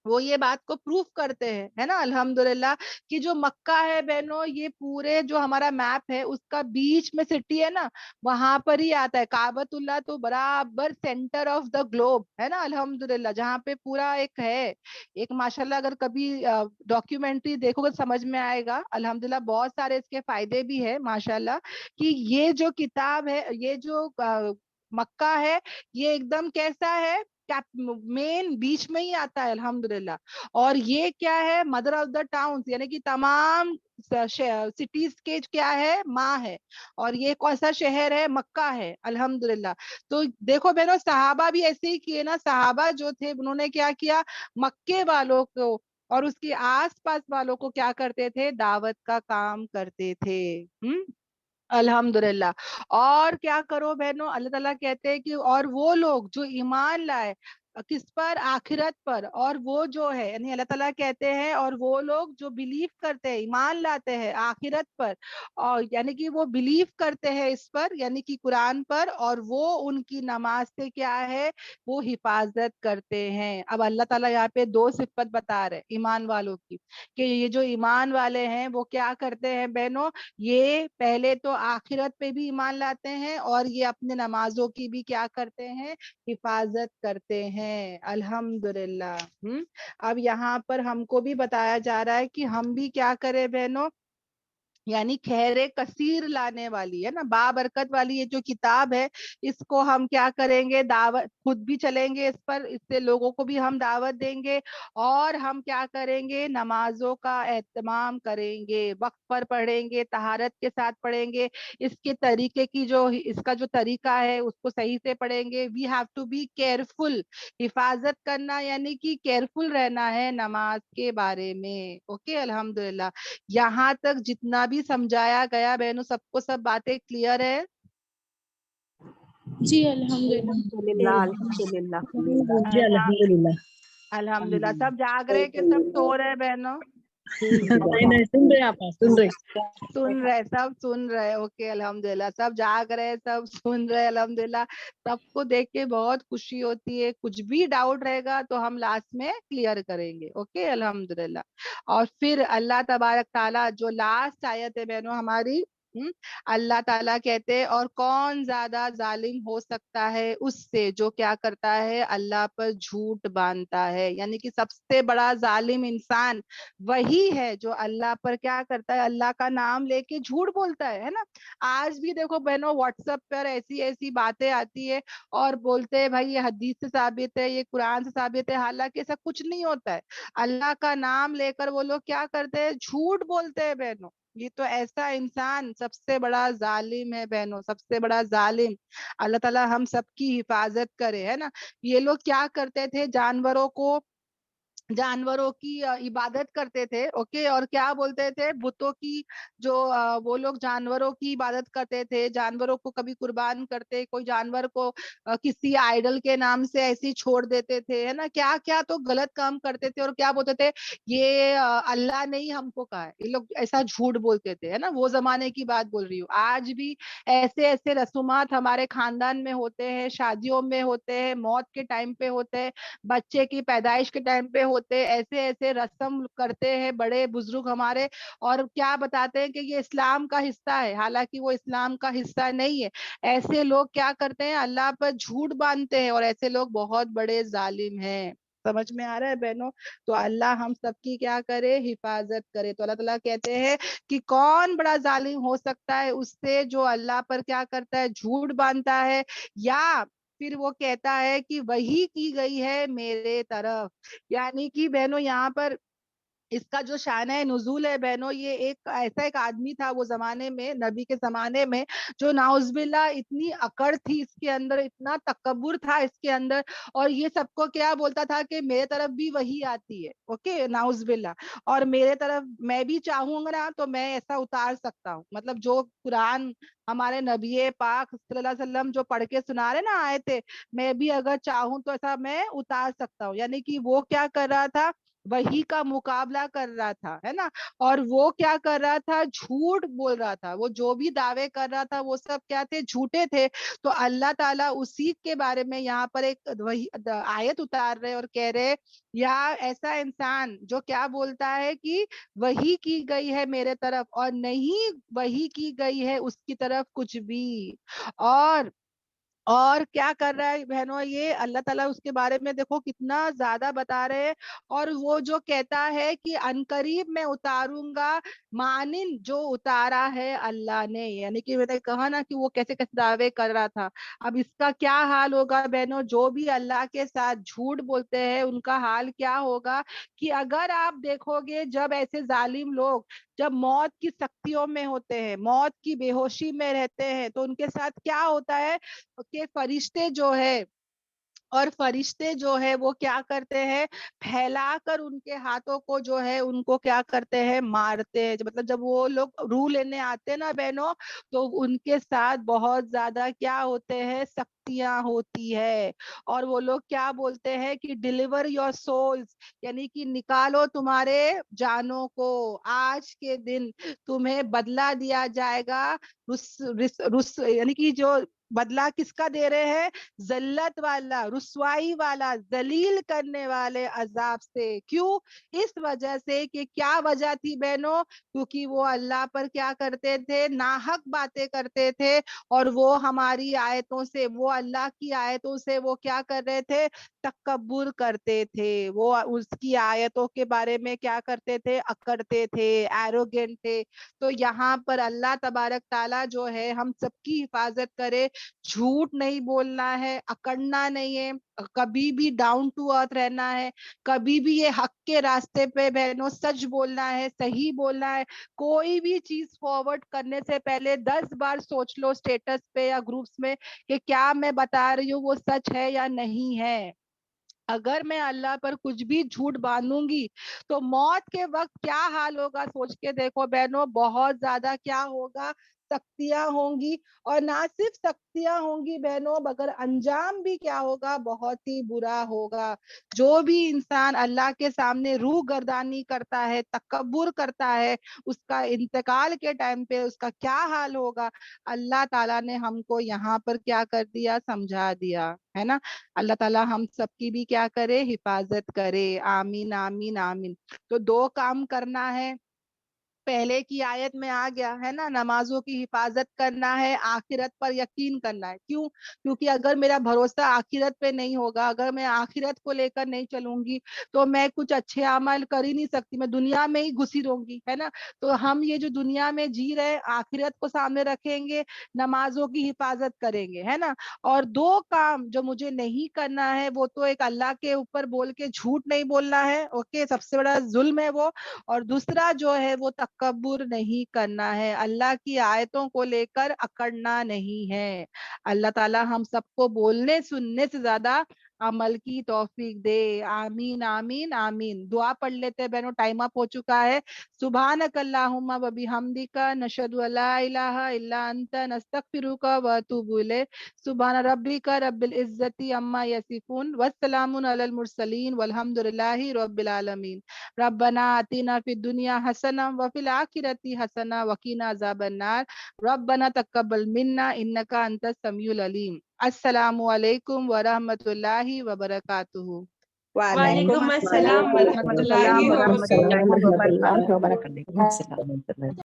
وہ یہ بات کو پروف کرتے ہیں, ہے نا, الحمدللہ, کہ جو مکہ ہے بہنوں, یہ پورے جو ہمارا میپ ہے اس کا بیچ میں سٹی ہے نا, وہاں پر ہی آتا ہے. کعبۃ اللہ تو برابر سینٹر آف دا گلوب ہے نا, الحمدللہ, جہاں پہ پورا ایک ہے, ایک ماشاءاللہ اگر کبھی ڈاکیومنٹری دیکھو گے سمجھ میں آئے گا. الحمدللہ بہت سارے اس کے فائدے بھی ہے ماشاءاللہ, کہ یہ جو کتاب ہے, یہ جو مکہ ہے, یہ ایک دم کیسا ہے, مین بیچ میں ہی آتا ہے, الحمدللہ. اور یہ کیا ہے, مدر آف دا ٹاؤنز, یعنی کہ تمام سٹیز کے کیا ہے, ماں ہے. اور یہ کون سا شہر ہے, مکہ ہے, الحمدللہ. تو دیکھو بہنوں, صحابہ بھی ایسے ہی کیے نا. صحابہ جو تھے انہوں نے کیا کیا, مکے والوں کو اور اس کے آس پاس والوں کو کیا کرتے تھے, دعوت کا کام کرتے تھے. الحمدللہ. اور کیا کرو بہنوں, اللہ تعالیٰ کہتے ہیں کہ اور وہ لوگ جو ایمان لائے کس پر, آخرت پر, اور وہ جو ہے, یعنی اللہ تعالیٰ کہتے ہیں اور وہ لوگ جو بلیو کرتے ہیں, ایمان لاتے ہیں آخرت پر, اور یعنی کہ وہ بلیو کرتے ہیں اس پر, یعنی کہ قرآن پر, اور وہ ان کی نماز سے کیا ہے, وہ حفاظت کرتے ہیں. اب اللہ تعالیٰ یہاں پہ دو صفت بتا رہے ایمان والوں کی, کہ یہ جو ایمان والے ہیں وہ کیا کرتے ہیں بہنوں, یہ پہلے تو آخرت پہ بھی ایمان لاتے ہیں, اور یہ اپنے نمازوں کی بھی کیا کرتے ہیں, حفاظت کرتے ہیں. الحمدللہ. اب یہاں پر ہم کو بھی بتایا جا رہا ہے کہ ہم بھی کیا کریں بہنوں, یعنی خیر کثیر لانے والی ہے نا, بابرکت والی یہ جو کتاب ہے, اس کو ہم کیا کریں گے, دعوت خود بھی چلیں گے اس پر, اس سے لوگوں کو بھی ہم دعوت دیں گے. اور ہم کیا کریں گے, نمازوں کا اہتمام کریں گے, وقت پر پڑھیں گے, طہارت کے ساتھ پڑھیں گے, اس کے طریقے کی جو اس کا جو طریقہ ہے اس کو صحیح سے پڑھیں گے. We have to be careful, حفاظت کرنا یعنی کہ کیئرفل رہنا ہے نماز کے بارے میں. اوکے, الحمدللہ. یہاں تک جتنا بھی سمجھایا گیا بہنوں, سب کو سب باتیں کلیئر ہے؟ جی الحمدللہ. الحمدللہ الحمدللہ. جی الحمدللہ. الحمدللہ. سب جاگ رہے کہ سب سو رہے بہنوں؟ نہیں نہیں, سن رہے آپ, سن رہے. سن رہے, سب سن رہے. اوکے, الحمدللہ, سب جاگ رہے, سب سن رہے, الحمدللہ. سب کو دیکھ کے بہت خوشی ہوتی ہے. کچھ بھی ڈاؤٹ رہے گا تو ہم لاسٹ میں کلیئر کریں گے. اوکے, الحمدللہ. اور پھر اللہ تبارک تعالیٰ جو لاسٹ آیت ہے بہنوں ہماری, اللہ تعالیٰ کہتے ہیں اور کون زیادہ ظالم ہو سکتا ہے اس سے جو کیا کرتا ہے اللہ پر جھوٹ باندھتا ہے. یعنی کہ سب سے بڑا ظالم انسان وہی ہے جو اللہ پر کیا کرتا ہے, اللہ کا نام لے کے جھوٹ بولتا ہے نا. آج بھی دیکھو بہنوں واٹس ایپ پر ایسی ایسی باتیں آتی ہے اور بولتے ہیں بھائی یہ حدیث سے ثابت ہے, یہ قرآن سے ثابت ہے, حالانکہ ایسا کچھ نہیں ہوتا ہے. اللہ کا نام لے کر وہ لوگ کیا کرتے ہیں, جھوٹ بولتے ہیں بہنوں. یہ تو ایسا انسان سب سے بڑا ظالم ہے بہنوں, سب سے بڑا ظالم. اللہ تعالیٰ ہم سب کی حفاظت کرے, ہے نا. یہ لوگ کیا کرتے تھے, جانوروں کی عبادت کرتے تھے, اوکے, اور کیا بولتے تھے, بتوں کی جو وہ لوگ جانوروں کی عبادت کرتے تھے, جانوروں کو کبھی قربان کرتے, کوئی جانور کو کسی آئیڈل کے نام سے ایسی چھوڑ دیتے تھے, ہے نا. کیا کیا تو غلط کام کرتے تھے, اور کیا بولتے تھے, یہ اللہ نے ہی ہم کو کہا ہے. یہ لوگ ایسا جھوٹ بولتے تھے, ہے نا. وہ زمانے کی بات بول رہی ہوں. آج بھی ایسے ایسے رسومات ہمارے خاندان میں ہوتے ہیں, شادیوں میں ہوتے ہیں, موت کے ٹائم پہ ہوتے ہیں, بچے کی پیدائش کے ٹائم پہ ہوتے, ایسے ایسے رسم کرتے ہیں بڑے بزرگ ہمارے, اور کیا بتاتے ہیں کہ یہ اسلام کا حصہ ہے, حالانکہ وہ اسلام کا حصہ نہیں ہے. ایسے لوگ کیا کرتے ہیں, اللہ پر جھوٹ باندھتے ہیں, اور ایسے لوگ بہت بڑے ظالم ہیں. سمجھ میں آ رہا ہے بہنوں؟ تو اللہ ہم سب کی کیا کرے, حفاظت کرے. تو اللہ تعالیٰ کہتے ہیں کہ کون بڑا ظالم ہو سکتا ہے اس سے جو اللہ پر کیا کرتا ہے, جھوٹ باندھتا ہے, یا پھر وہ کہتا ہے کہ وہی کی گئی ہے میرے طرف. یعنی کہ بہنوں یہاں پر اس کا جو شان ہے نزول ہے بہنوں, یہ ایک آدمی تھا وہ زمانے میں, نبی کے زمانے میں, جو نعوذ باللہ اتنی اکڑ تھی اس کے اندر, اتنا تکبر تھا اس کے اندر, اور یہ سب کو کیا بولتا تھا کہ میرے طرف بھی وہی آتی ہے, اوکے, نعوذ باللہ, اور میرے طرف میں بھی چاہوں گا نا تو میں ایسا اتار سکتا ہوں. مطلب جو قرآن ہمارے نبی پاک صلی اللہ علیہ وسلم جو پڑھ کے سنا رہے نا آئے تھے, میں بھی اگر چاہوں تو ایسا میں اتار سکتا ہوں. یعنی کہ وہ کیا کر رہا تھا, وہی کا مقابلہ کر رہا تھا, ہے نا. اور وہ کیا کر رہا تھا, جھوٹ بول رہا تھا. وہ جو بھی دعوے کر رہا تھا وہ سب کیا تھے, جھوٹے تھے. تو اللہ تعالیٰ اسی کے بارے میں یہاں پر ایک وہی آیت اتار رہے اور کہہ رہے, یا ایسا انسان جو کیا بولتا ہے کہ وہی کی گئی ہے میرے طرف, اور نہیں وہی کی گئی ہے اس کی طرف کچھ بھی. اور کیا کر رہا ہے بہنوں, یہ اللہ تعالیٰ اس کے بارے میں دیکھو کتنا زیادہ بتا رہے ہیں. اور وہ جو کہتا ہے کہ عنقریب میں اتاروں گا مانند جو اتارا ہے اللہ نے. یعنی کہ میں نے کہا نا کہ وہ کیسے کیسے دعوے کر رہا تھا. اب اس کا کیا حال ہوگا بہنوں, جو بھی اللہ کے ساتھ جھوٹ بولتے ہیں ان کا حال کیا ہوگا, کہ اگر آپ دیکھو گے جب ایسے ظالم لوگ جب موت کی سختیوں میں ہوتے ہیں, موت کی بے ہوشی میں رہتے ہیں, تو ان کے ساتھ کیا ہوتا ہے کہ فرشتے جو ہے وہ کیا کرتے ہیں, پھیلا کر ان کے ہاتھوں کو جو ہے ان کو کیا کرتے ہیں, مارتے ہیں. مطلب جب وہ لوگ روح لینے آتے ہیں نا بہنوں, تو ان کے ساتھ بہت زیادہ کیا ہوتے ہیں, سختیاں ہوتی ہے. اور وہ لوگ کیا بولتے ہیں کہ ڈیلیور یور سولز, یعنی کہ نکالو تمہارے جانوں کو, آج کے دن تمہیں بدلہ دیا جائے گا. یعنی کہ جو بدلہ کس کا دے رہے ہیں, ذلت والا, رسوائی والا, ذلیل کرنے والے عذاب سے. کیوں؟ اس وجہ سے کہ کیا وجہ تھی بہنوں, کیونکہ وہ اللہ پر کیا کرتے تھے, ناحق باتیں کرتے تھے, اور وہ ہماری آیتوں سے, وہ اللہ کی آیتوں سے وہ کیا کر رہے تھے, تکبر کرتے تھے. وہ اس کی آیتوں کے بارے میں کیا کرتے تھے, اکڑتے تھے, ایروگینٹ تھے. تو یہاں پر اللہ تبارک تعالیٰ جو ہے ہم سب کی حفاظت کرے. جھوٹ نہیں بولنا ہے, اکڑنا نہیں ہے, کبھی بھی ڈاؤن ٹو ارتھ رہنا ہے, کبھی بھی یہ حق کے راستے پہ بہنوں سچ بولنا ہے, صحیح بولنا ہے. کوئی بھی چیز فارورڈ کرنے سے پہلے 10 بار سوچ لو اسٹیٹس پہ یا گروپس میں کہ کیا میں بتا رہی ہوں وہ سچ ہے یا نہیں ہے. اگر میں اللہ پر کچھ بھی جھوٹ باندھوں گی تو موت کے وقت کیا حال ہوگا, سوچ کے دیکھو بہنوں. بہت زیادہ کیا ہوگا, سختیاں ہوں گی. اور نہ صرف سختیاں ہوں گی بہنوں, مگر انجام بھی کیا ہوگا, بہت ہی برا ہوگا. جو بھی انسان اللہ کے سامنے روح گردانی کرتا ہے, تکبر کرتا ہے, اس کا انتقال کے ٹائم پہ اس کا کیا حال ہوگا, اللہ تعالیٰ نے ہم کو یہاں پر کیا کر دیا, سمجھا دیا ہے نا. اللہ تعالیٰ ہم سب کی بھی کیا کرے, حفاظت کرے. آمین آمین آمین. تو 2 کام کرنا ہے. پہلے کی آیت میں آ گیا ہے نا، نمازوں کی حفاظت کرنا ہے، آخرت پر یقین کرنا ہے. کیوں؟ کیونکہ اگر میرا بھروسہ آخرت پہ نہیں ہوگا، اگر میں آخرت کو لے کر نہیں چلوں گی تو میں کچھ اچھے عمل کر ہی نہیں سکتی، میں دنیا میں ہی گھسی رہوں گی، ہے نا. تو ہم یہ جو دنیا میں جی رہے آخرت کو سامنے رکھیں گے، نمازوں کی حفاظت کریں گے، ہے نا. اور دو کام جو مجھے نہیں کرنا ہے وہ تو ایک اللہ کے اوپر بول کے جھوٹ نہیں بولنا ہے، اوکے، سب سے بڑا ظلم ہے وہ. اور دوسرا جو ہے وہ تکبر نہیں کرنا ہے، اللہ کی آیتوں کو لے کر اکڑنا نہیں ہے. اللہ تعالی ہم سب کو بولنے سننے سے زیادہ عمل کی توفیق دے. آمین آمین آمین. دعا پڑھ لیتے ہیں بہنوں، ٹائم اپ ہو چکا ہے. سبحانک اللہم و بحمدک، نشہد ان لا الہ الا انت، نستغفرک و اتوب الیک. سبحان ربک رب العزت عما یصفون والسلام علی المرسلین والحمد للہ رب العالمین. ربنا آتنا فی الدنیا حسنہ وفی الآخرۃ حسنہ وقنا عذاب النار. ربنا تقبل منا انک انت السمیع العلیم. السلام علیکم ورحمۃ اللہ وبرکاتہ. وعلیکم السلام ورحمۃ اللہ وبرکاتہ. ورحمۃ اللہ وبرکاتہ.